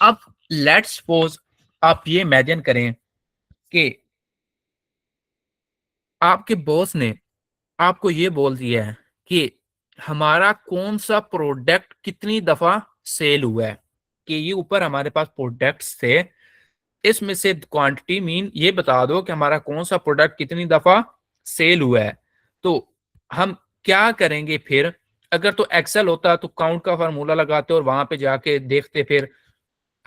अब लेट्स सपोज आप ये इमेजिन करें कि आपके बॉस ने आपको ये बोल दिया है कि हमारा कौन सा प्रोडक्ट कितनी दफा सेल हुआ है, कि ये ऊपर हमारे पास प्रोडक्ट्स थे, इसमें से क्वांटिटी मीन ये बता दो कि हमारा कौन सा प्रोडक्ट कितनी दफा सेल हुआ है। तो हम क्या करेंगे फिर, अगर तो एक्सेल होता तो काउंट का फार्मूला लगाते और वहां पे जाके देखते। फिर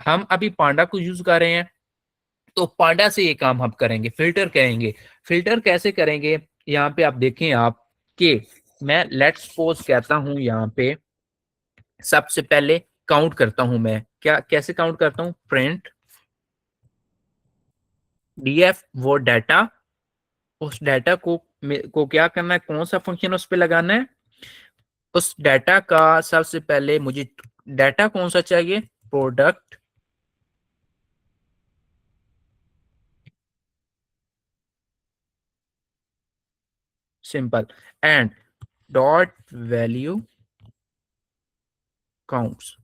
हम अभी पांडा को यूज कर रहे हैं, तो पांडा से ये काम हम करेंगे, फिल्टर करेंगे। फिल्टर कैसे करेंगे, यहाँ पे आप देखें आप कि मैं लेट्स सपोज कहता हूं यहाँ पे सबसे पहले काउंट करता हूं, मैं क्या कैसे काउंट करता हूं, प्रिंट डीएफ वो डाटा, उस डाटा को क्या करना है, कौन सा फंक्शन उस पर लगाना है, उस डाटा का सबसे पहले मुझे डाटा कौन सा चाहिए, product, simple, and dot value counts.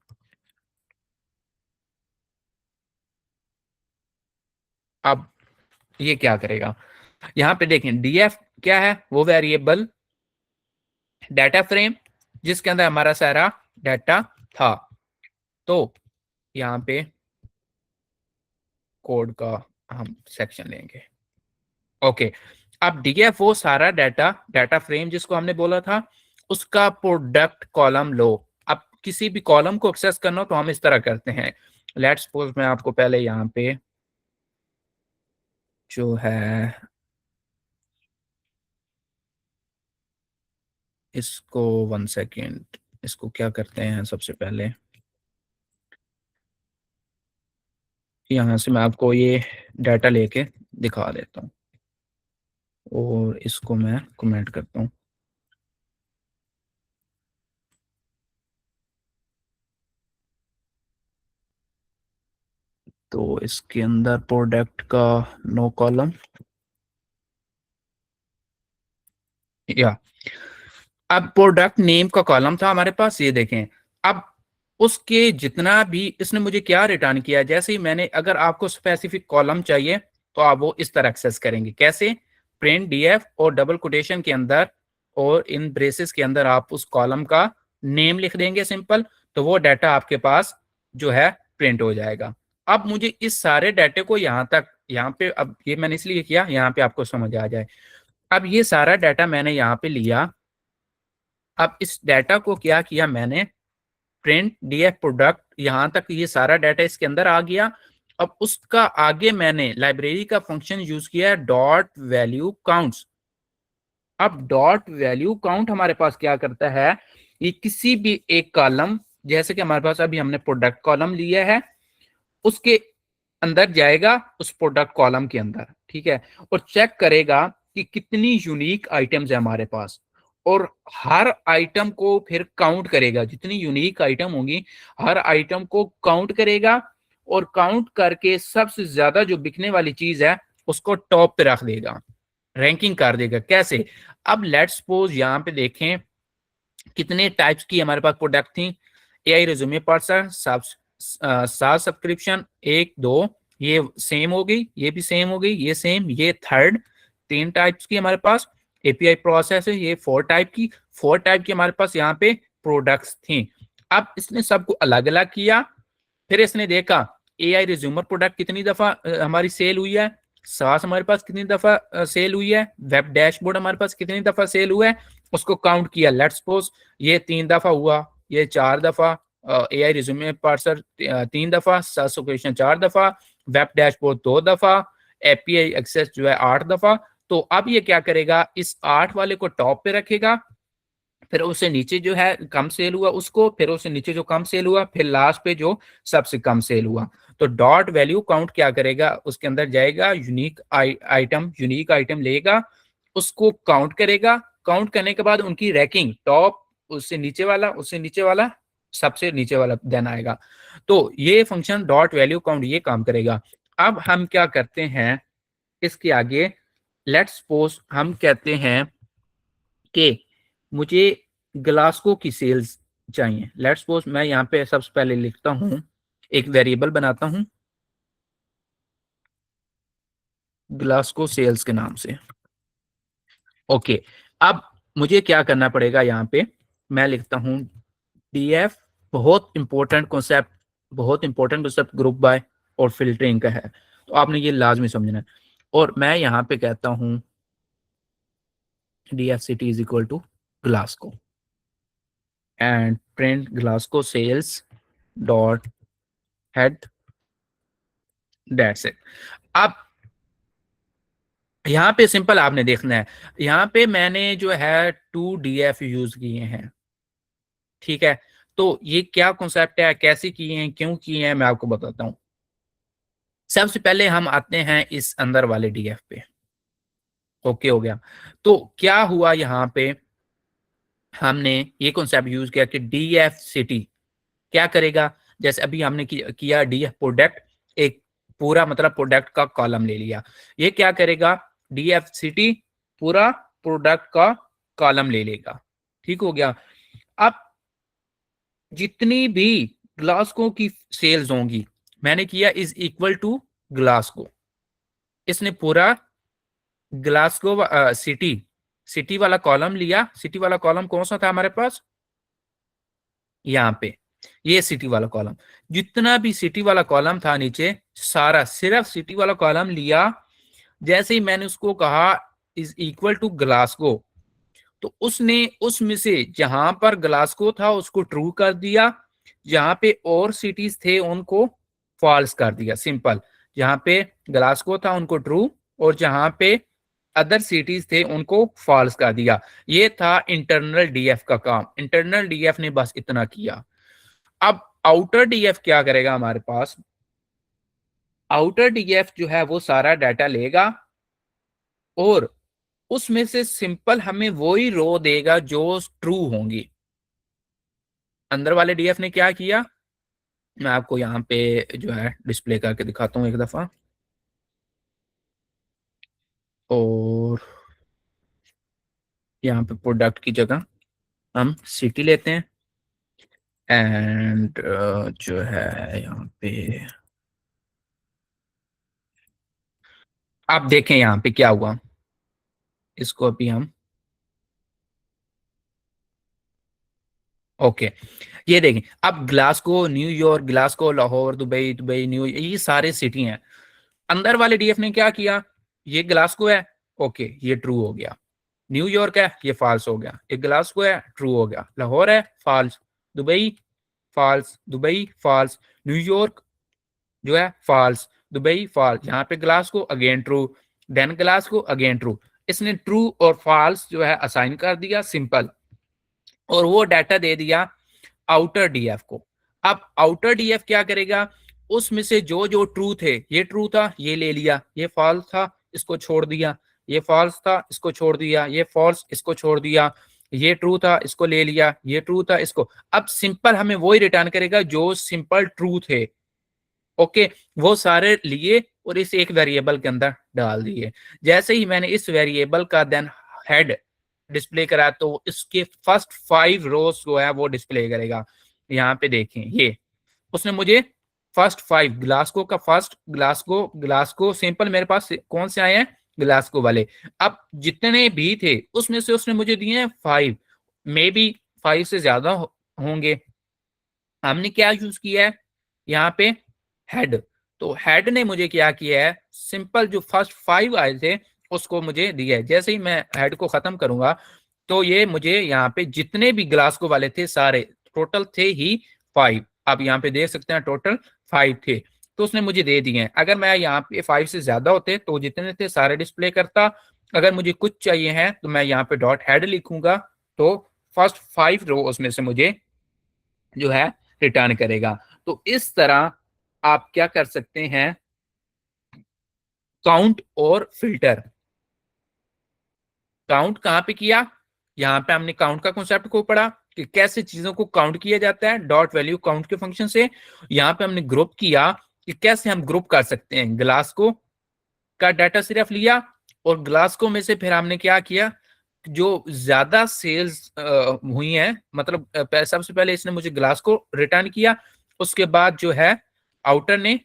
अब ये क्या करेगा, यहाँ पे देखें डीएफ क्या है, वो वेरिएबल डाटा फ्रेम जिसके अंदर हमारा सारा डाटा था। तो यहाँ पे कोड का हम सेक्शन लेंगे, ओके। अब डीएफ वो सारा डाटा, डाटा फ्रेम जिसको हमने बोला था, उसका प्रोडक्ट कॉलम लो। अब किसी भी कॉलम को एक्सेस करना हो तो हम इस तरह करते हैं। लेट्स सपोज मैं आपको पहले यहाँ पे जो है इसको 1 सेकेंड, इसको क्या करते हैं सबसे पहले, यहाँ से मैं आपको ये डाटा लेके दिखा देता हूँ और इसको मैं कमेंट करता हूँ। तो इसके अंदर प्रोडक्ट का नो कॉलम, या अब प्रोडक्ट नेम का कॉलम था हमारे पास, ये देखें। अब उसके जितना भी इसने मुझे क्या रिटर्न किया, जैसे ही मैंने, अगर आपको स्पेसिफिक कॉलम चाहिए तो आप वो इस तरह एक्सेस करेंगे। कैसे? प्रिंट डीएफ और डबल कोटेशन के अंदर और इन ब्रेसेस के अंदर आप उस कॉलम का नेम लिख देंगे सिंपल, तो वो डाटा आपके पास जो है प्रिंट हो जाएगा। अब मुझे इस सारे डाटे को यहाँ तक, यहाँ पे, अब ये मैंने इसलिए किया यहाँ पे आपको समझ आ जाए। अब ये सारा डाटा मैंने यहाँ पे लिया। अब इस डाटा को क्या किया मैंने, प्रिंट डीएफ प्रोडक्ट, यहां तक ये सारा डाटा इसके अंदर आ गया। अब उसका आगे मैंने लाइब्रेरी का फंक्शन यूज किया है डॉट वैल्यू काउंट्स। अब डॉट वैल्यू काउंट हमारे पास क्या करता है, ये किसी भी एक कॉलम, जैसे कि हमारे पास अभी हमने प्रोडक्ट कॉलम लिया है, उसके अंदर जाएगा, उस प्रोडक्ट कॉलम के अंदर, ठीक है, और चेक करेगा कि कितनी यूनिक आइटम्स है हमारे पास, और हर आइटम को फिर काउंट करेगा। जितनी यूनिक आइटम होंगी हर आइटम को काउंट करेगा, और काउंट करके सबसे ज्यादा जो बिकने वाली चीज है उसको टॉप पे रख देगा, रैंकिंग कर देगा। कैसे? अब लेट्स सपोज यहाँ पे देखें कितने टाइप्स की हमारे पास प्रोडक्ट थी। एआई रिज्यूमे पार्सर, साल सब्सक्रिप्शन, एक दो, ये सेम हो गई, ये भी सेम हो गई, ये सेम, ये थर्ड, तीन टाइप्स की हमारे पास। एपीआई प्रोसेस है, ये फोर टाइप की हमारे पास यहाँ पे प्रोडक्ट्स थी। अब इसने सबको अलग अलग किया, फिर इसने देखा एआई रिज्यूमर प्रोडक्ट कितनी दफा हमारी सेल हुई है, सास हमारे पास कितनी दफा सेल हुई है, वेब डैशबोर्ड हमारे पास कितनी दफा सेल हुआ है, उसको काउंट किया। लेट्स सपोज ये 3 दफा हुआ, ये 4 दफा, एआई रिज्यूमे पार्सर 3 दफा, सास क्वेश्चन 4 दफा, वेब डैशबोर्ड 2 दफा, एपीआई एक्सेस जो है 8 दफा। तो अब ये क्या करेगा, इस 8 वाले को टॉप पे रखेगा, फिर उससे नीचे जो है कम सेल हुआ उसको, फिर उससे नीचे जो कम सेल हुआ, फिर लास्ट पे जो सबसे कम सेल हुआ। तो डॉट वैल्यू काउंट क्या करेगा, उसके अंदर जाएगा, यूनिक आइटम लेगा, उसको काउंट करेगा, काउंट करने के बाद उनकी रैंकिंग टॉप, उससे नीचे वाला, उससे नीचे वाला, सबसे नीचे वाला देन आएगा। तो ये फंक्शन डॉट वैल्यू काउंट ये काम करेगा। अब हम क्या करते हैं इसके आगे, लेट्स सपोज हम कहते हैं कि मुझे ग्लासको की सेल्स चाहिए। लेट्स सपोज मैं यहाँ पे सबसे पहले लिखता हूँ, एक वेरिएबल बनाता हूँ ग्लासको सेल्स के नाम से। ओके, अब मुझे क्या करना पड़ेगा, यहाँ पे मैं लिखता हूँ डीएफ, बहुत इंपॉर्टेंट कॉन्सेप्ट ग्रुप बाय और फिल्टरिंग का है, तो आपने ये लाजमी समझना है। और मैं यहाँ पे कहता हूँ D F C T is equal to Glasgow and print Glasgow sales dot head, that's it. अब यहाँ पे सिंपल आपने देखना है, यहाँ पे मैंने जो है 2 DF यूज किए हैं, ठीक है। तो ये क्या कॉन्सेप्ट है, कैसे किए हैं, क्यों किए हैं, मैं आपको बताता हूँ। सबसे पहले हम आते हैं इस अंदर वाले डीएफ पे। ओके हो गया। तो क्या हुआ, यहाँ पे हमने ये कॉन्सेप्ट यूज किया कि डीएफ सिटी क्या करेगा, जैसे अभी हमने किया डीएफ प्रोडक्ट, एक पूरा मतलब प्रोडक्ट का कॉलम ले लिया, ये क्या करेगा, डीएफ सिटी पूरा प्रोडक्ट का कॉलम ले लेगा, ठीक हो गया। अब जितनी भी ग्लासको की सेल्स होंगी, मैंने किया इज इक्वल टू ग्लासको, इसने पूरा ग्लासको सिटी, सिटी वाला कॉलम लिया। सिटी वाला कॉलम कौन सा था हमारे पास, यहाँ पे ये सिटी वाला कॉलम, जितना भी सिटी वाला कॉलम था नीचे सारा सिर्फ सिटी वाला कॉलम लिया। जैसे ही मैंने उसको कहा इज इक्वल टू ग्लासगो, तो उसने उसमें से जहां पर ग्लासगो था उसको ट्रू कर दिया, जहां पे और सिटीज थे उनको फॉल्स कर दिया। सिंपल, जहां पे ग्लासगो था उनको ट्रू, और जहां पे अदर सिटीज थे उनको फॉल्स कर दिया। ये था इंटरनल डीएफ का काम, इंटरनल डीएफ ने बस इतना किया। अब आउटर डीएफ क्या करेगा हमारे पास, आउटर डीएफ जो है वो सारा डाटा लेगा और उसमें से सिंपल हमें वही रो देगा जो ट्रू होंगी। अंदर वाले डीएफ ने क्या किया, मैं आपको यहाँ पे जो है डिस्प्ले करके दिखाता हूँ एक दफा। और यहाँ पे प्रोडक्ट की जगह हम सिटी लेते हैं एंड जो है यहाँ पे आप देखें यहाँ पे क्या हुआ। इसको अभी हम ओके, ये देखें अब Glasgow, New York, Glasgow, Lahore, Dubai, Dubai new, ये सारे सिटी हैं। अंदर वाले डीएफ ने क्या किया, ये ग्लासगो है, ओके ये ट्रू हो गया। न्यूयॉर्क है, ये फॉल्स हो गया। एक ग्लासगो है, ट्रू हो गया। लाहौर है, false. Dubai, false. Dubai, false. New York जो है फॉल्स। Dubai, false. यहाँ पे Glasgow again true, then Glasgow again true. इसने ट्रू और फॉल्स जो है असाइन कर दिया सिंपल, और वो डाटा दे दिया आउटर डीएफ को। अब आउटर डीएफ क्या करेगा, उसमें से जो जो ट्रू थे, ये ट्रू था ये ले लिया, ये फॉल्स था इसको छोड़ दिया, ये फॉल्स था इसको छोड़ दिया, ये फॉल्स इसको छोड़ दिया, ये ट्रू था इसको ले लिया, ये ट्रू था इसको। अब सिंपल हमें वही रिटर्न करेगा जो सिंपल ट्रू थे। ओके, वो सारे लिए और इस एक वेरिएबल के अंदर डाल दिए। जैसे ही मैंने इस वेरिएबल का देन हेड डिस्प्ले करा तो इसके फर्स्ट 5 रोज जो है वो डिस्प्ले करेगा। यहाँ पे देखें, ये उसने मुझे फर्स्ट 5 ग्लासगो का फर्स्ट, ग्लासगो, ग्लासगो सिंपल मेरे पास कौन से आए हैं, ग्लासगो वाले। अब जितने भी थे उसमें से उसने मुझे दिए हैं 5, मे बी 5 से ज्यादा होंगे। हमने क्या यूज किया है यहाँ पे, हेड। तो हेड ने मुझे क्या किया है, सिंपल जो फर्स्ट 5 आए थे उसको मुझे दिया है। जैसे ही मैं हेड को खत्म करूंगा तो ये मुझे यहाँ पे जितने भी ग्लासगो वाले थे सारे, टोटल थे ही 5। आप यहाँ पे देख सकते हैं टोटल 5 थे, तो उसने मुझे दे दिए हैं। अगर मैं यहाँ पे 5 से ज्यादा होते तो जितने थे सारे डिस्प्ले करता। अगर मुझे कुछ चाहिए है तो मैं यहाँ पे डॉट हेड लिखूंगा, तो फर्स्ट 5 रो उसमें से मुझे जो है रिटर्न करेगा। तो इस तरह आप क्या कर सकते हैं, काउंट और फिल्टर। काउंट कहां पे किया, यहां पे हमने काउंट का कॉन्सेप्ट को पढ़ा कि कैसे चीजों को काउंट किया जाता है डॉट वैल्यू काउंट के फंक्शन से। यहां पे हमने ग्रुप किया कि कैसे हम ग्रुप कर सकते हैं। ग्लासगो का डाटा सिर्फ लिया और ग्लासगो में से फिर हमने क्या किया, जो ज्यादा सेल्स हुई हैं, मतलब सबसे पहले इसने मुझे ग्लास को रिटर्न किया, उसके बाद जो है आउटर ने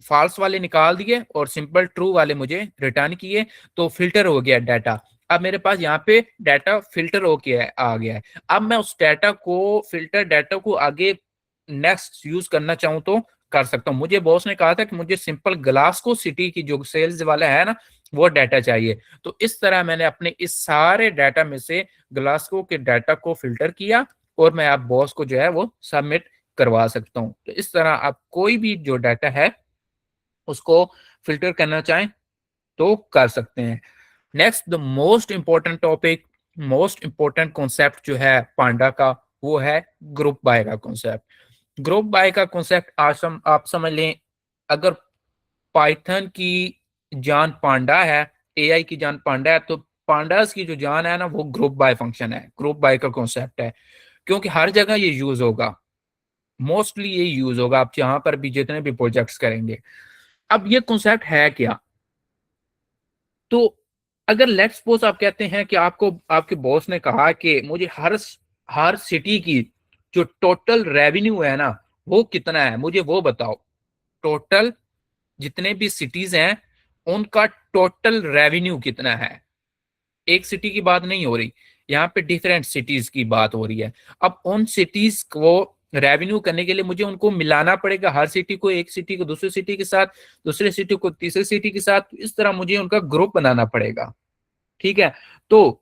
फॉल्स वाले निकाल दिए और सिंपल ट्रू वाले मुझे रिटर्न किए, तो फिल्टर हो गया डाटा। अब मेरे पास यहाँ पे डाटा फिल्टर होके आ गया है। अब मैं उस डाटा को, फिल्टर डाटा को आगे नेक्स्ट यूज करना चाहूँ तो कर सकता हूँ। मुझे बॉस ने कहा था कि मुझे सिंपल ग्लासगो सिटी की जो सेल्स वाला है ना वो डाटा चाहिए, तो इस तरह मैंने अपने इस सारे डाटा में से ग्लासगो के डाटा को फिल्टर किया और मैं आप बॉस को जो है वो सबमिट करवा सकता हूँ। तो इस तरह आप कोई भी जो डाटा है उसको फिल्टर करना चाहें तो कर सकते हैं। Next the most important topic, most important concept जो है पांडा का, वो है ग्रुप बाय का कॉन्सेप्ट। ग्रुप बाय का कॉन्सेप्ट आज आप समझ लें, अगर पाइथन की जान पांडा है, एआई की जान पांडा है, तो पांडास की जो जान है ना वो ग्रुप बाय फंक्शन है, ग्रुप बाय का कॉन्सेप्ट है। क्योंकि हर जगह ये यूज होगा, मोस्टली ये यूज होगा आप जहां पर भी जितने भी प्रोजेक्ट्स करेंगे। अब ये कॉन्सेप्ट है क्या, तो अगर लेट्स सपोज आप कहते हैं कि आपको आपके बॉस ने कहा कि मुझे हर सिटी की जो टोटल रेवेन्यू है ना वो कितना है मुझे वो बताओ। टोटल जितने भी सिटीज हैं उनका टोटल रेवेन्यू कितना है। एक सिटी की बात नहीं हो रही, यहाँ पे डिफरेंट सिटीज की बात हो रही है। अब उन सिटीज को रेवेन्यू करने के लिए मुझे उनको मिलाना पड़ेगा, हर सिटी को, एक सिटी को दूसरी सिटी के साथ, दूसरी सिटी को तीसरी सिटी के साथ, इस तरह मुझे उनका ग्रुप बनाना पड़ेगा। ठीक है, तो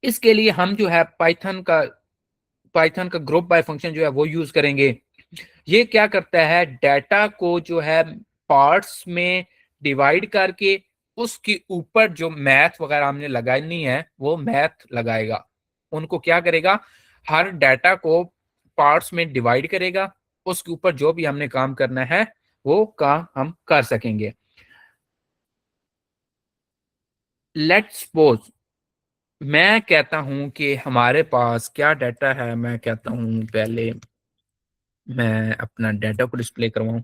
इसके लिए हम जो है पाइथन का ग्रुप बाय फंक्शन जो है वो यूज करेंगे। ये क्या करता है, डाटा को जो है पार्ट्स में डिवाइड करके उसके ऊपर जो मैथ वगैरह हमने लगानी है वो मैथ लगाएगा। उनको क्या करेगा, हर डाटा को पार्ट्स में डिवाइड करेगा, उसके ऊपर जो भी हमने काम करना है वो काम हम कर सकेंगे। लेट्स सपोज मैं कहता हूं कि हमारे पास क्या डाटा है, मैं कहता हूं पहले मैं अपना डाटा को डिस्प्ले करवाऊं।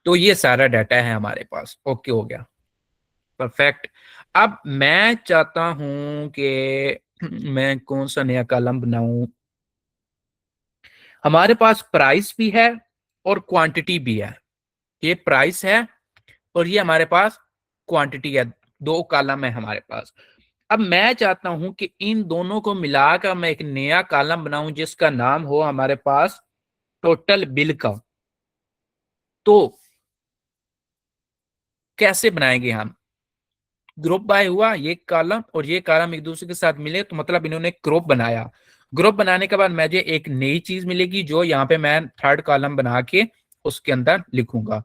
तो ये सारा डाटा है हमारे पास, ओके हो गया, परफेक्ट। अब मैं चाहता हूं कि मैं कौन सा नया कॉलम बनाऊं। हमारे पास प्राइस भी है और क्वांटिटी भी है। ये प्राइस है और ये हमारे पास क्वांटिटी है, दो कॉलम है हमारे पास। अब मैं चाहता हूं कि इन दोनों को मिलाकर मैं एक नया कॉलम बनाऊं जिसका नाम हो हमारे पास टोटल बिल का। तो कैसे बनाएंगे हम? ग्रुप बाय हुआ ये कॉलम और ये कॉलम एक दूसरे के साथ मिले तो मतलब इन्होंने ग्रुप बनाया। ग्रुप बनाने के बाद मुझे एक नई चीज मिलेगी जो यहाँ पे मैं थर्ड कॉलम बना के उसके अंदर लिखूंगा।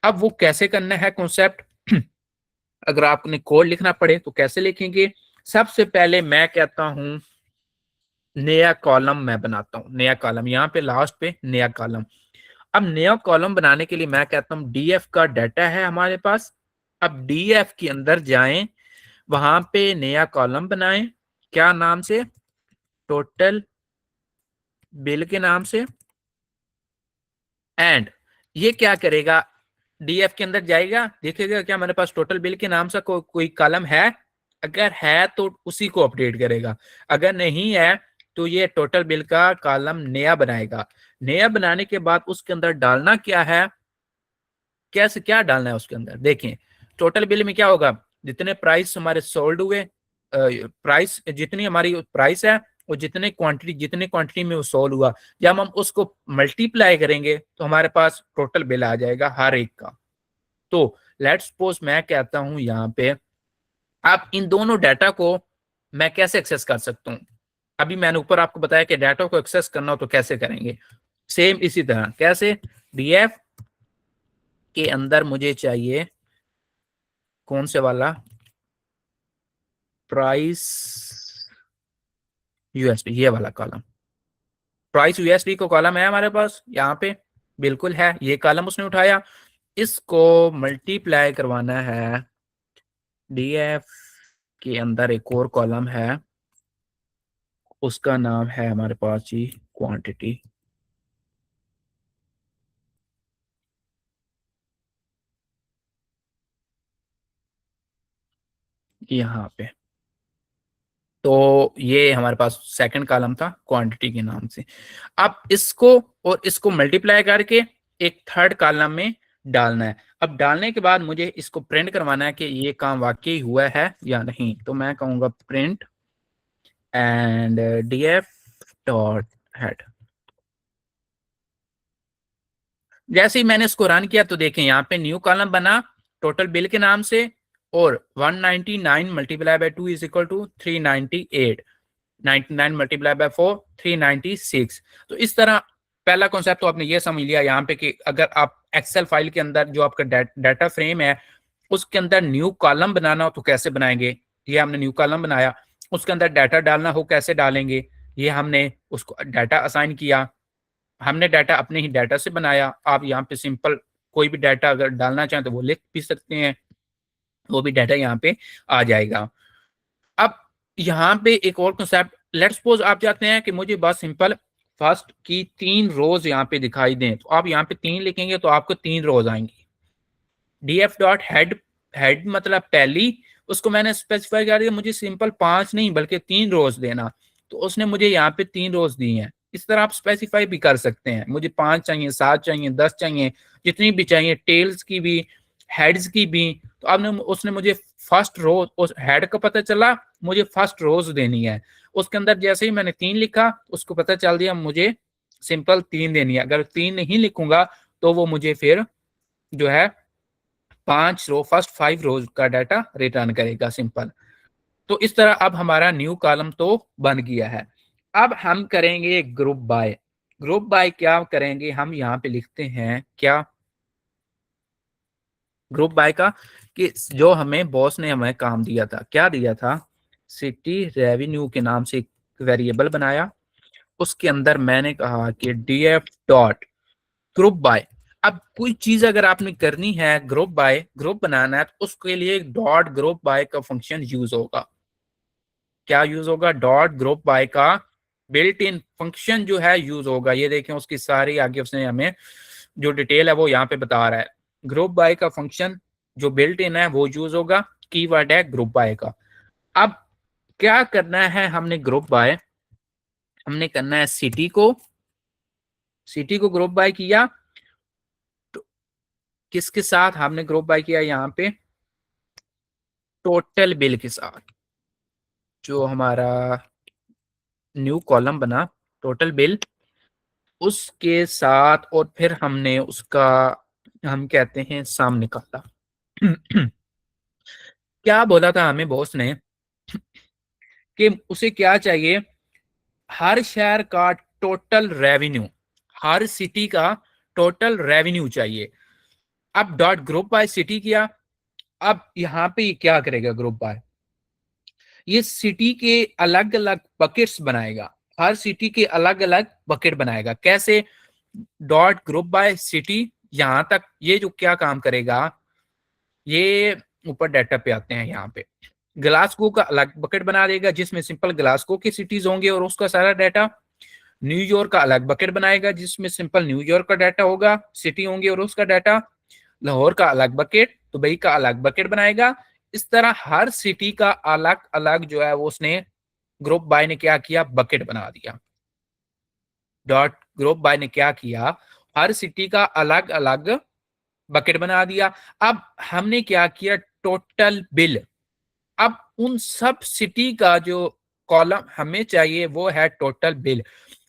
अब वो कैसे करना है कॉन्सेप्ट अगर आपने कोड लिखना पड़े तो कैसे लिखेंगे? सबसे पहले मैं कहता हूं नया कॉलम मैं बनाता हूं, नया कॉलम यहाँ पे लास्ट पे नया कॉलम। अब नया कॉलम बनाने के लिए मैं कहता हूं डीएफ का डाटा है हमारे पास। अब डीएफ के अंदर जाएं, वहां पे नया कॉलम बनाएं, क्या नाम से? टोटल बिल के नाम से। एंड ये क्या करेगा? डीएफ के अंदर जाएगा, देखेगा क्या मेरे पास टोटल बिल के नाम से कोई कॉलम है। अगर है तो उसी को अपडेट करेगा, अगर नहीं है तो ये टोटल बिल का कॉलम नया बनाएगा। नया बनाने के बाद उसके अंदर डालना क्या है, कैसे क्या डालना है उसके अंदर देखें। टोटल बिल में क्या होगा? जितने प्राइस हमारे सोल्ड हुए, प्राइस जितनी हमारी प्राइस है और जितने क्वांटिटी में वो सोल्ड हुआ, जब हम उसको मल्टीप्लाई करेंगे तो हमारे पास टोटल बिल आ जाएगा हर एक का। तो लेट्स सपोज मैं कहता हूं यहाँ पे आप इन दोनों डाटा को मैं कैसे एक्सेस कर सकता हूँ। अभी मैंने ऊपर आपको बताया कि डाटा को एक्सेस करना हो तो कैसे करेंगे। सेम इसी तरह कैसे? डीएफ के अंदर मुझे चाहिए कौन से वाला? प्राइस यूएसडी, ये वाला कॉलम। प्राइस यूएसडी को कॉलम है हमारे पास यहाँ पे, बिल्कुल है, ये कॉलम उसने उठाया। इसको मल्टीप्लाई करवाना है डीएफ के अंदर, एक और कॉलम है उसका नाम है हमारे पास जी क्वांटिटी। यहाँ पे तो ये हमारे पास सेकंड कॉलम था क्वांटिटी के नाम से। अब इसको और इसको मल्टीप्लाई करके एक थर्ड कॉलम में डालना है। अब डालने के बाद मुझे इसको प्रिंट करवाना है कि ये काम वाकई हुआ है या नहीं। तो मैं कहूंगा print and DF dot head. जैसे ही मैंने इसको रन किया तो देखें यहाँ पे न्यू कॉलम बना टोटल बिल के नाम से, और 199 multiply by 2 is equal to 398, 99 multiply by 4 396। तो इस तरह पहला कॉन्सेप्ट तो आपने ये समझ लिया यहाँ पे कि अगर आप एक्सेल फाइल के अंदर जो आपका डाटा फ्रेम है उसके अंदर न्यू कॉलम बनाना हो तो कैसे बनाएंगे। ये हमने न्यू कॉलम बनाया, उसके अंदर डाटा डालना हो कैसे डालेंगे, ये हमने उसको डाटा असाइन किया। हमने डाटा अपने ही डाटा से बनाया। आप यहाँ पे सिंपल कोई भी डाटा अगर डालना चाहें तो वो लिख भी सकते हैं, वो भी डाटा यहाँ पे आ जाएगा। अब यहाँ पे एक और कंसेप्ट, लेट्स सपोज आप चाहते हैं कि मुझे बस सिंपल फर्स्ट की 3 रोज यहाँ पे दिखाई दें, तो आप यहाँ पे 3 लिखेंगे तो आपको 3 रोज आएंगी। डीएफ डॉट हेड, हेड मतलब पहली, उसको मैंने स्पेसिफाई कर दिया मुझे सिंपल 5 नहीं बल्कि 3 रोज देना, तो उसने मुझे यहाँ पे 3 रोज दी हैं। इस तरह आप स्पेसिफाई भी कर सकते हैं, मुझे 5 चाहिए, 7 चाहिए, 10 चाहिए, जितनी भी चाहिए, टेल्स की भी, हेड्स की भी। तो आपने उसने मुझे फर्स्ट रोज, उस हेड का पता चला मुझे फर्स्ट रोज देनी है, उसके अंदर जैसे ही मैंने 3 लिखा उसको पता चल दिया मुझे सिंपल 3 देनी है। अगर 3 नहीं लिखूंगा तो वो मुझे फिर जो है 5 रो, फर्स्ट 5 रोज का डाटा रिटर्न करेगा सिंपल। तो इस तरह अब हमारा न्यू कॉलम तो बन गया है। अब हम करेंगे ग्रुप बाय। ग्रुप बाय क्या करेंगे हम यहाँ पे लिखते हैं क्या ग्रुप बाय का, कि जो हमें बॉस ने हमें काम दिया था, क्या दिया था, सिटी रेवेन्यू के नाम से एक वेरिएबल बनाया, उसके अंदर मैंने कहा कि डीएफ डॉट ग्रुप बाय। अब कोई चीज अगर आपने करनी है, ग्रुप बाय ग्रुप बनाना है, तो उसके लिए डॉट ग्रुप बाय का फंक्शन यूज होगा। क्या यूज होगा? डॉट ग्रुप बाय का बिल्ट इन फंक्शन जो है यूज होगा। ये देखें, उसकी सारी आगे उसने हमें जो डिटेल है वो यहाँ पे बता रहा है। ग्रुप बाय का फंक्शन जो बिल्ट इन है वो यूज होगा, कीवर्ड है ग्रुप बाय का। अब क्या करना है हमने ग्रुप बाय, हमने करना है सिटी को ग्रुप बाय किया। तो किसके साथ हमने ग्रुप बाय किया? यहाँ पे टोटल बिल के साथ। जो हमारा न्यू कॉलम बना टोटल बिल, उसके साथ, और फिर हमने उसका, हम कहते हैं, सम निकाला। क्या बोला था हमें बॉस ने कि उसे क्या चाहिए? हर शहर का टोटल रेवेन्यू, हर सिटी का टोटल रेवेन्यू चाहिए। अब डॉट ग्रुप बाय सिटी किया। अब यहाँ पे ये क्या करेगा ग्रुप बाय? ये सिटी के अलग अलग बकेट्स बनाएगा, हर सिटी के अलग अलग बकेट बनाएगा। कैसे? डॉट ग्रुप बाय सिटी, यहां तक ये जो क्या काम करेगा, ये ऊपर डाटा पे आते हैं। यहाँ पे ग्लासगो का अलग बकेट बना देगा जिसमें सिंपल ग्लासगो की सिटीज होंगे और उसका सारा डाटा। न्यूयॉर्क का अलग बकेट बनाएगा जिसमें सिंपल न्यूयॉर्क का डाटा होगा, सिटी होंगे और उसका डाटा। लाहौर का अलग बकेट, दुबई का अलग बकेट बनाएगा। इस तरह हर सिटी का अलग अलग जो है वो उसने ग्रुप बाय ने क्या किया? बकेट बना दिया। डॉट ग्रुप बाय ने क्या किया? हर सिटी का अलग अलग बकेट बना दिया। अब हमने क्या किया? Total bill. अब उन सब सिटी का जो कॉलम हमें चाहिए वो है टोटल बिल।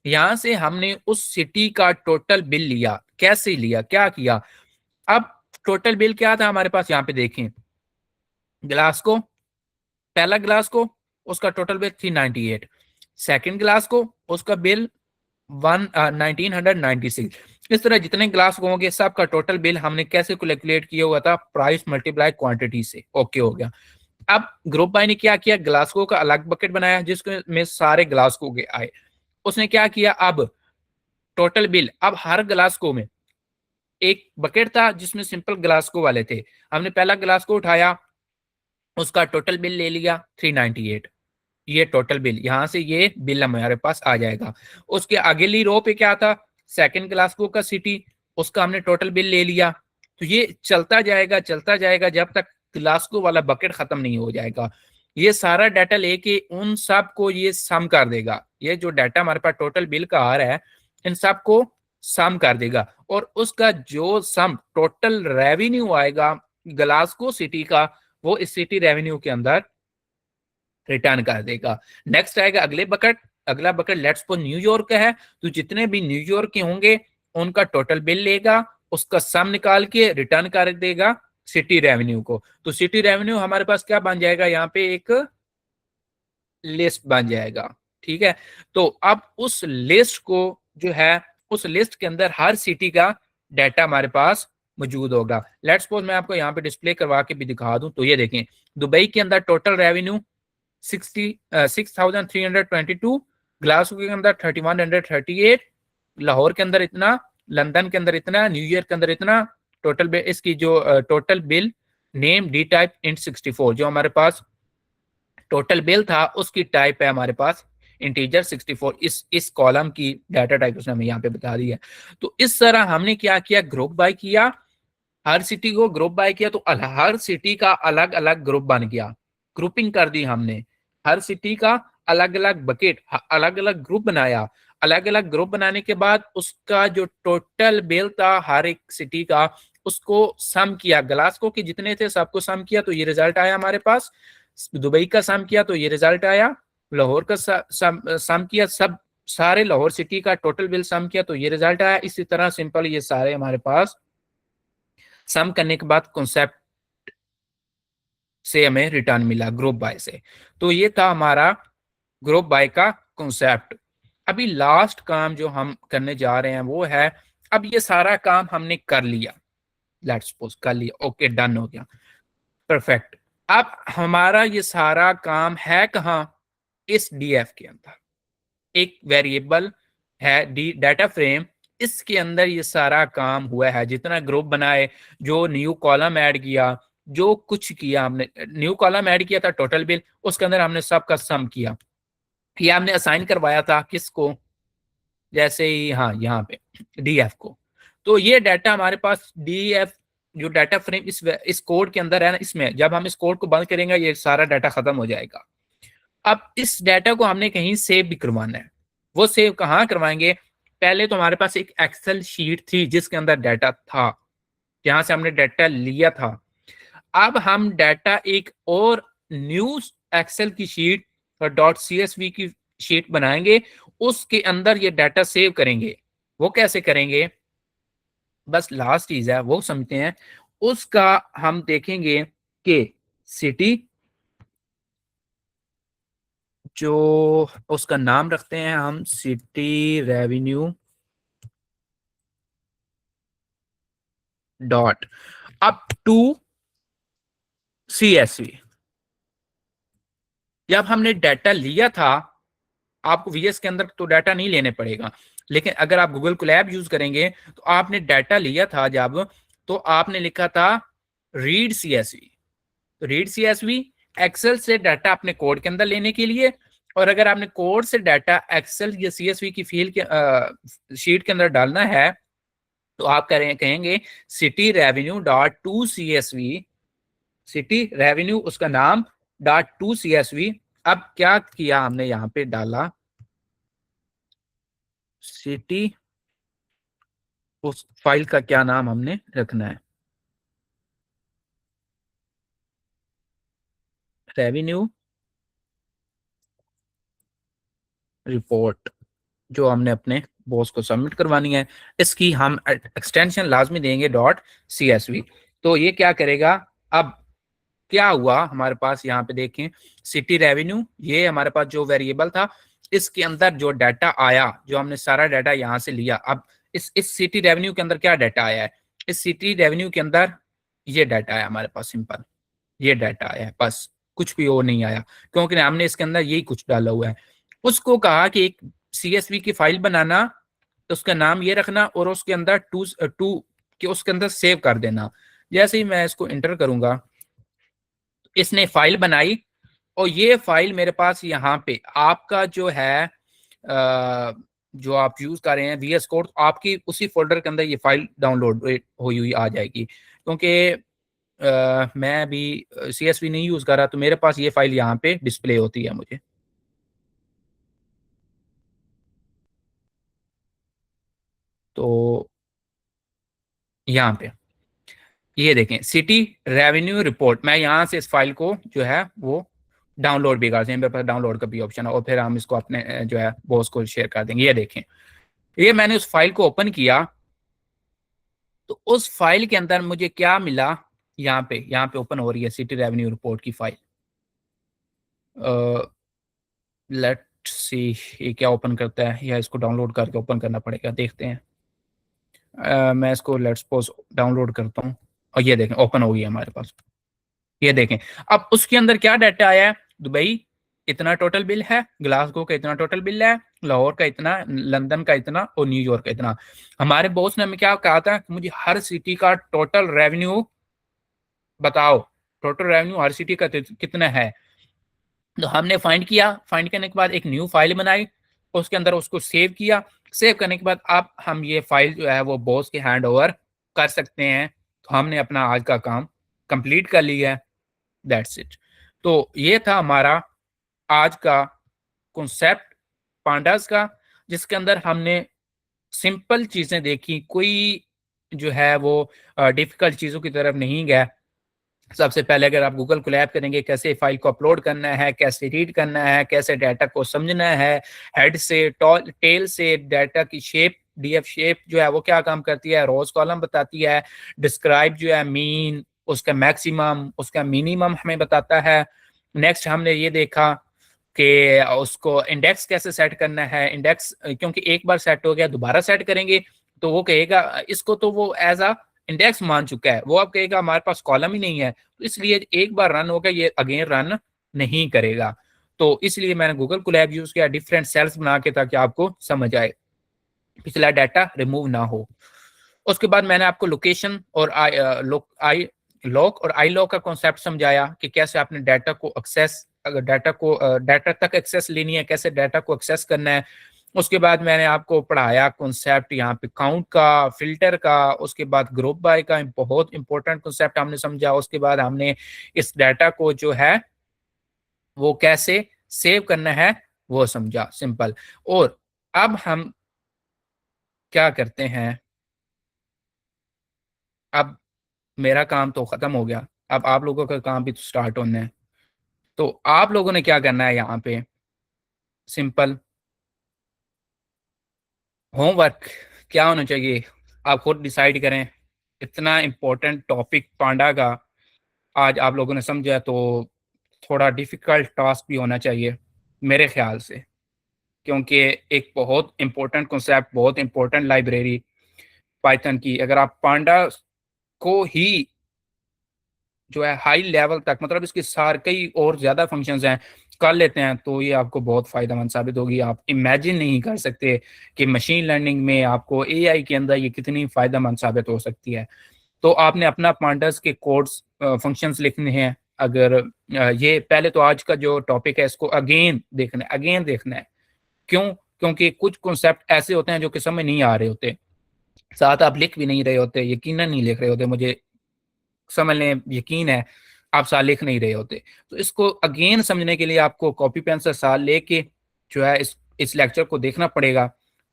यहां से हमने उस सिटी का टोटल बिल लिया। कैसे लिया? क्या किया? अब टोटल बिल क्या था हमारे पास? यहाँ पे देखें, ग्लास को, पहला ग्लास को उसका टोटल बिल 398, सेकंड ग्लास को उसका बिल 1996। इस तरह जितने ग्लास को होंगे सबका टोटल बिल हमने कैसे कैलकुलेट किया हुआ था? प्राइस मल्टीप्लाई क्वांटिटी से। ओके हो गया। अब ग्रुप बाय ने क्या किया? ग्लासको का अलग बकेट बनाया जिसमें सारे ग्लासको के आए। उसने क्या किया? अब टोटल बिल, अब हर ग्लासको में एक बकेट था जिसमें सिंपल ग्लासको वाले थे। हमने पहला ग्लासको उठाया, उसका टोटल बिल ले लिया 398। ये टोटल बिल, यहां से ये बिल हमारे पास आ जाएगा। उसके अगली रो पे क्या था? सेकंड ग्लासको का सिटी, उसका हमने टोटल बिल ले लिया। तो ये चलता जाएगा जब तक ग्लासको वाला बकेट खत्म नहीं हो जाएगा। ये सारा डाटा लेके उन सब को ये सम कर देगा। ये जो डाटा हमारे पास टोटल बिल का आ रहा है, इन सब को सम कर देगा और उसका जो सम टोटल रेवेन्यू आएगा ग्लासको सिटी का, वो इस सिटी रेवेन्यू के अंदर रिटर्न कर देगा। नेक्स्ट आएगा अगले बकेट, अगला बकेट लेट्स सपोज न्यूयॉर्क का है, तो जितने भी न्यूयॉर्क के होंगे उनका टोटल बिल लेगा, उसका सम निकाल के रिटर्न कर देगा सिटी रेवेन्यू को। तो सिटी रेवेन्यू हमारे पास क्या बन जाएगा? यहाँ पे एक लिस्ट बन जाएगा। ठीक है, तो अब उस लिस्ट को जो है, उस लिस्ट के अंदर हर सिटी का डाटा हमारे पास मौजूद होगा। लेट्स सपोज मैं आपको यहाँ पे डिस्प्ले करवा के भी दिखा दूं, तो ये देखें, दुबई के अंदर टोटल रेवेन्यू 6322, ग्लासगो के अंदर 3138, लाहौर के अंदर इतना, लंदन के अंदर इतना, न्यूयॉर्क के अंदर इतना। टोटल बिल, इसकी जो total bill name D type int 64, जो हमारे पास टोटल बिल था उसकी टाइप है हमारे पास इंटीजर 64। इस कॉलम की डाटा टाइप उसने हमें यहाँ पे बता दी है। तो इस तरह हमने क्या किया? ग्रुप बाय किया, हर सिटी को ग्रुप बाय किया, तो हर सिटी का अलग अलग ग्रुप बन गया। ग्रुपिंग कर दी हमने, हर सिटी का अलग अलग बकेट, अलग अलग ग्रुप बनाया। अलग अलग ग्रुप बनाने के बाद उसका जो टोटल बिल था हर एक सिटी का, उसको सम किया। ग्लासको के जितने थे सबको सम किया, तो ये रिजल्ट आया हमारे पास। दुबई का सम किया तो ये रिजल्ट आया। लाहौर का सम किया, सब सारे लाहौर सिटी का टोटल बिल सम किया तो ये रिजल्ट आया। इसी तरह सिंपल ये सारे हमारे पास सम करने के बाद कॉन्सेप्ट से हमें रिटर्न मिला ग्रुप बाय से। तो ये था हमारा ग्रुप बाय का कॉन्सेप्ट। अभी लास्ट काम जो हम करने जा रहे हैं वो है, अब ये सारा काम हमने कर लिया, लेट्स सपोज कर लिया, ओके डन हो गया, परफेक्ट। अब हमारा ये सारा काम है कहाँ? इस डीएफ के अंदर एक वेरिएबल है डी डाटा फ्रेम इसके अंदर ये सारा काम हुआ है, जितना ग्रुप बनाए, जो न्यू कॉलम ऐड किया, जो कुछ किया हमने, न्यू कॉलम ऐड किया था टोटल बिल, उसके अंदर हमने सबका सम किया। ये हमने असाइन करवाया था किसको, जैसे ही हाँ यहाँ पे डीएफ को। तो ये डाटा हमारे पास डीएफ जो डाटा फ्रेम इस कोड के अंदर है ना, इसमें जब हम इस कोड को बंद करेंगे ये सारा डाटा खत्म हो जाएगा। अब इस डाटा को हमने कहीं सेव भी करवाना है। वो सेव कहाँ करवाएंगे? पहले तो हमारे पास एक एक्सेल शीट थी जिसके अंदर डाटा था, जहां से हमने डाटा लिया था। अब हम डाटा एक और न्यू एक्सेल की शीट और डॉट सीएसवी की शीट बनाएंगे, उसके अंदर ये डाटा सेव करेंगे। वो कैसे करेंगे, बस लास्ट चीज है वो समझते हैं। उसका हम देखेंगे कि सिटी, जो उसका नाम रखते हैं हम city revenue dot up to CSV. जब हमने डाटा लिया था, आपको वीएस के अंदर तो डाटा नहीं लेने पड़ेगा, लेकिन अगर आप गूगल कोलैब यूज करेंगे तो आपने डाटा लिया था जब, तो आपने लिखा था रीड सीएसवी। तो रीड सीएसवी एक्सेल से डाटा अपने कोड के अंदर लेने के लिए, और अगर आपने कोड से डाटा एक्सेल या सीएसवी की फील्ड के शीट के अंदर डालना है, तो आप कहेंगे city revenue dot to CSV, city revenue उसका नाम डॉट टू सीएसवी। अब क्या किया हमने यहाँ पे डाला सिटी, उस फाइल का क्या नाम हमने रखना है, रेवेन्यू रिपोर्ट, जो हमने अपने बॉस को सबमिट करवानी है। इसकी हम एक्सटेंशन लाजमी देंगे डॉट सीएसवी। तो ये क्या करेगा, अब क्या हुआ हमारे पास यहाँ पे देखें, सिटी रेवेन्यू ये हमारे पास जो वेरिएबल था, इसके अंदर जो डाटा आया, जो हमने सारा डाटा यहाँ से लिया। अब इस सिटी रेवेन्यू के अंदर क्या डाटा आया है, इस सिटी रेवेन्यू के अंदर ये डाटा आया हमारे पास, सिंपल ये डाटा आया है, बस कुछ भी और नहीं आया, क्योंकि हमने इसके अंदर यही कुछ डाला हुआ है। उसको कहा कि एक सीएसवी की फाइल बनाना, उसका नाम ये रखना, और उसके अंदर टू टू के उसके अंदर सेव कर देना। जैसे ही मैं इसको इंटर करूंगा, इसने फाइल बनाई, और ये फाइल मेरे पास यहाँ पे आपका जो है जो आप यूज कर रहे हैं वीएस कोड, आपकी उसी फोल्डर के अंदर ये फाइल डाउनलोड हुई हुई आ जाएगी। क्योंकि मैं अभी सीएसवी नहीं यूज कर रहा, तो मेरे पास ये फाइल यहाँ पे डिस्प्ले होती है मुझे। तो यहाँ पे ये देखें सिटी रेवेन्यू रिपोर्ट, मैं यहाँ से इस फाइल को जो है वो डाउनलोड भी कर दें, मेरे पास डाउनलोड का भी ऑप्शन है, और फिर हम इसको अपने जो है बॉस को शेयर कर देंगे। ये देखें, ये मैंने उस फाइल को ओपन किया, तो उस फाइल के अंदर मुझे क्या मिला, यहाँ पे ओपन हो रही है सिटी रेवेन्यू रिपोर्ट की फाइल। लेट सी ये क्या ओपन करता है, या इसको डाउनलोड करके ओपन करना पड़ेगा, देखते हैं। मैं इसको लेट्स सपोज डाउनलोड करता हूँ, और ये देखें ओपन हो गई है हमारे पास। ये देखें, अब उसके अंदर क्या डाटा आया है, दुबई इतना टोटल बिल है, ग्लासगो का इतना टोटल बिल है, लाहौर का इतना, लंदन का इतना, और न्यूयॉर्क का इतना। हमारे बॉस ने हमें क्या कहा था कि मुझे हर सिटी का टोटल रेवेन्यू बताओ, टोटल रेवेन्यू हर सिटी का कितना है। तो हमने फाइंड किया, फाइंड करने के बाद एक न्यू फाइल बनाई, उसके अंदर उसको सेव किया। सेव करने के बाद अब हम ये फाइल जो है वो बॉस के हैंड ओवर कर सकते हैं। तो हमने अपना आज का काम कंप्लीट कर लिया है, दैट्स इट। तो ये था हमारा आज का कॉन्सेप्ट पांडास का, जिसके अंदर हमने सिंपल चीजें देखी, कोई जो है वो डिफिकल्ट चीजों की तरफ नहीं गया। सबसे पहले अगर आप गूगल कोलैब करेंगे, कैसे फाइल को अपलोड करना है, कैसे रीड करना है, कैसे डाटा को समझना है, हेड से टेल से डाटा की शेप, डीएफ शेप जो है वो क्या काम करती है, रोज कॉलम बताती है, डिस्क्राइब जो है मीन, उसका मैक्सिमम उसका मिनिमम हमें बताता है। नेक्स्ट हमने ये देखा कि उसको इंडेक्स कैसे सेट करना है, इंडेक्स क्योंकि एक बार सेट हो गया दोबारा सेट करेंगे तो वो कहेगा, इसको तो वो एज अ इंडेक्स मान चुका है, वो अब कहेगा हमारे पास कॉलम ही नहीं है, तो इसलिए एक बार रन होगा ये अगेन रन नहीं करेगा। तो इसलिए मैंने गूगल कोलैब यूज किया डिफरेंट सेल्स बना के, ताकि आपको समझ आए। पिछला डाटा रिमूव ना हो। उसके बाद मैंने आपको लोकेशन और आई लॉक और आई लॉक का कॉन्सेप्ट समझाया कि कैसे आपने डाटा को एक्सेस, अगर डाटा तक एक्सेस लेनी है, कैसे डाटा को एक्सेस करना है। उसके बाद मैंने आपको पढ़ाया कॉन्सेप्ट यहाँ पे काउंट का, फिल्टर का, उसके बाद ग्रुप बाय का बहुत इंपॉर्टेंट कॉन्सेप्ट हमने समझा। उसके बाद हमने इस डाटा को जो है वो कैसे सेव करना है वो समझा, सिंपल। और अब हम क्या करते हैं, अब मेरा काम तो खत्म हो गया, अब आप लोगों का काम भी तो स्टार्ट होना है। तो आप लोगों ने क्या करना है यहाँ पे, सिंपल होमवर्क क्या होना चाहिए आप खुद डिसाइड करें। इतना इम्पोर्टेंट टॉपिक पांडा का आज आप लोगों ने समझा, तो थोड़ा डिफिकल्ट टास्क भी होना चाहिए मेरे ख्याल से, क्योंकि एक बहुत इंपॉर्टेंट कॉन्सेप्ट, बहुत इंपॉर्टेंट लाइब्रेरी पाइथन की, अगर आप पांडा को ही जो है हाई लेवल तक, मतलब इसके सारे कई और ज्यादा फंक्शंस हैं, कर लेते हैं, तो ये आपको बहुत फायदेमंद साबित होगी। आप इमेजिन नहीं कर सकते कि मशीन लर्निंग में आपको एआई के अंदर ये कितनी फायदेमंद साबित हो सकती है। तो आपने अपना पांडास के कोड्स फंक्शंस लिखने हैं। अगर ये पहले तो आज का जो टॉपिक है इसको अगेन देखना है। क्यों? क्योंकि कुछ कॉन्सेप्ट ऐसे होते हैं जो कि समझ नहीं आ रहे होते, साथ आप लिख भी नहीं रहे होते, यकीनन नहीं लिख रहे होते, मुझे समझ लें, यकीन है आप साल लिख नहीं रहे होते। तो इसको अगेन समझने के लिए आपको कॉपी पेन से साल लेके जो है इस लेक्चर को देखना पड़ेगा,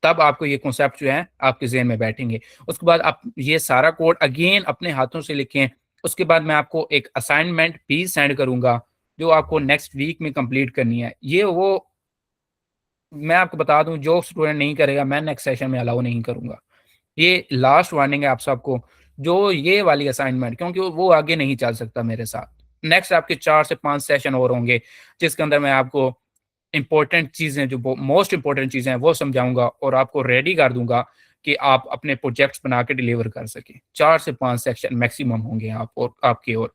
तब आपको ये कॉन्सेप्ट जो है आपके जहन में बैठेंगे। उसके बाद आप ये सारा कोड अगेन अपने हाथों से लिखें। उसके बाद मैं आपको एक असाइनमेंट भी सेंड करूंगा जो आपको नेक्स्ट वीक में कंप्लीट करनी है। ये वो, मैं आपको बता दूं, जो स्टूडेंट नहीं करेगा मैं नेक्स्ट सेशन में अलाउ नहीं करूंगा। ये लास्ट वार्निंग है आप सबको, जो ये वाली असाइनमेंट, क्योंकि वो आगे नहीं चल सकता मेरे साथ। नेक्स्ट आपके 4 से 5 सेशन और होंगे जिसके अंदर मैं आपको इंपॉर्टेंट चीजें, जो मोस्ट इंपॉर्टेंट चीजें हैं वो समझाऊंगा और आपको रेडी कर दूंगा कि आप अपने प्रोजेक्ट्स बना के डिलीवर कर सकें। 4 से 5 सेक्शन मैक्सिमम होंगे आप और आपके। और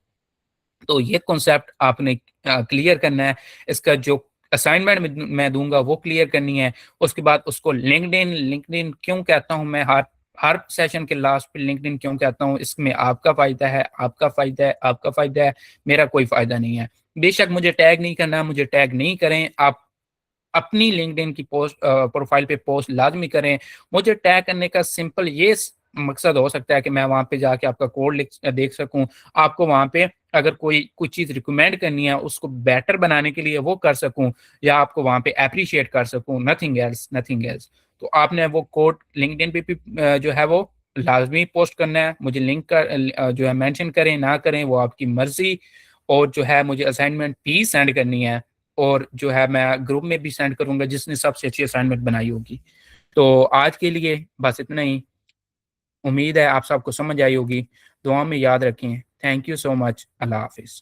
तो ये कॉन्सेप्ट आपने क्लियर करना है। इसका जो असाइनमेंट मैं दूंगा वो क्लियर करनी है। उसके बाद उसको लिंक्डइन, लिंक्डइन क्यों कहता हूं मैं, हर हर सेशन के लास्ट पे लिंक्डइन क्यों कहता हूं, इसमें आपका फायदा है, आपका फायदा है, आपका फायदा है, मेरा कोई फायदा नहीं है। बेशक मुझे टैग नहीं करना, मुझे टैग नहीं करें, आप अपनी लिंक्डइन की पोस्ट प्रोफाइल पे पोस्ट लाजमी करें। मुझे टैग करने का सिंपल ये मकसद हो सकता है कि मैं वहां पे जाके आपका कोड देख सकूं, आपको वहां पे अगर कोई कुछ चीज रिकमेंड करनी है उसको बेटर बनाने के लिए वो कर सकूं, या आपको वहां पे अप्रिशिएट कर सकूं, नथिंग एल्स, नथिंग एल्स। तो आपने वो कोड लिंक्डइन पे भी जो है वो लाजमी पोस्ट करना है। मुझे लिंक का जो है मेंशन करें ना करें वो आपकी मर्जी। और जो है मुझे असाइनमेंट भी सेंड करनी है, और जो है मैं ग्रुप में भी सेंड करूंगा जिसने सबसे अच्छी असाइनमेंट बनाई होगी। तो आज के लिए बस इतना ही। उम्मीद है आप सबको समझ आई होगी। दुआ में याद रखें। Thank you so much. Allah Hafiz.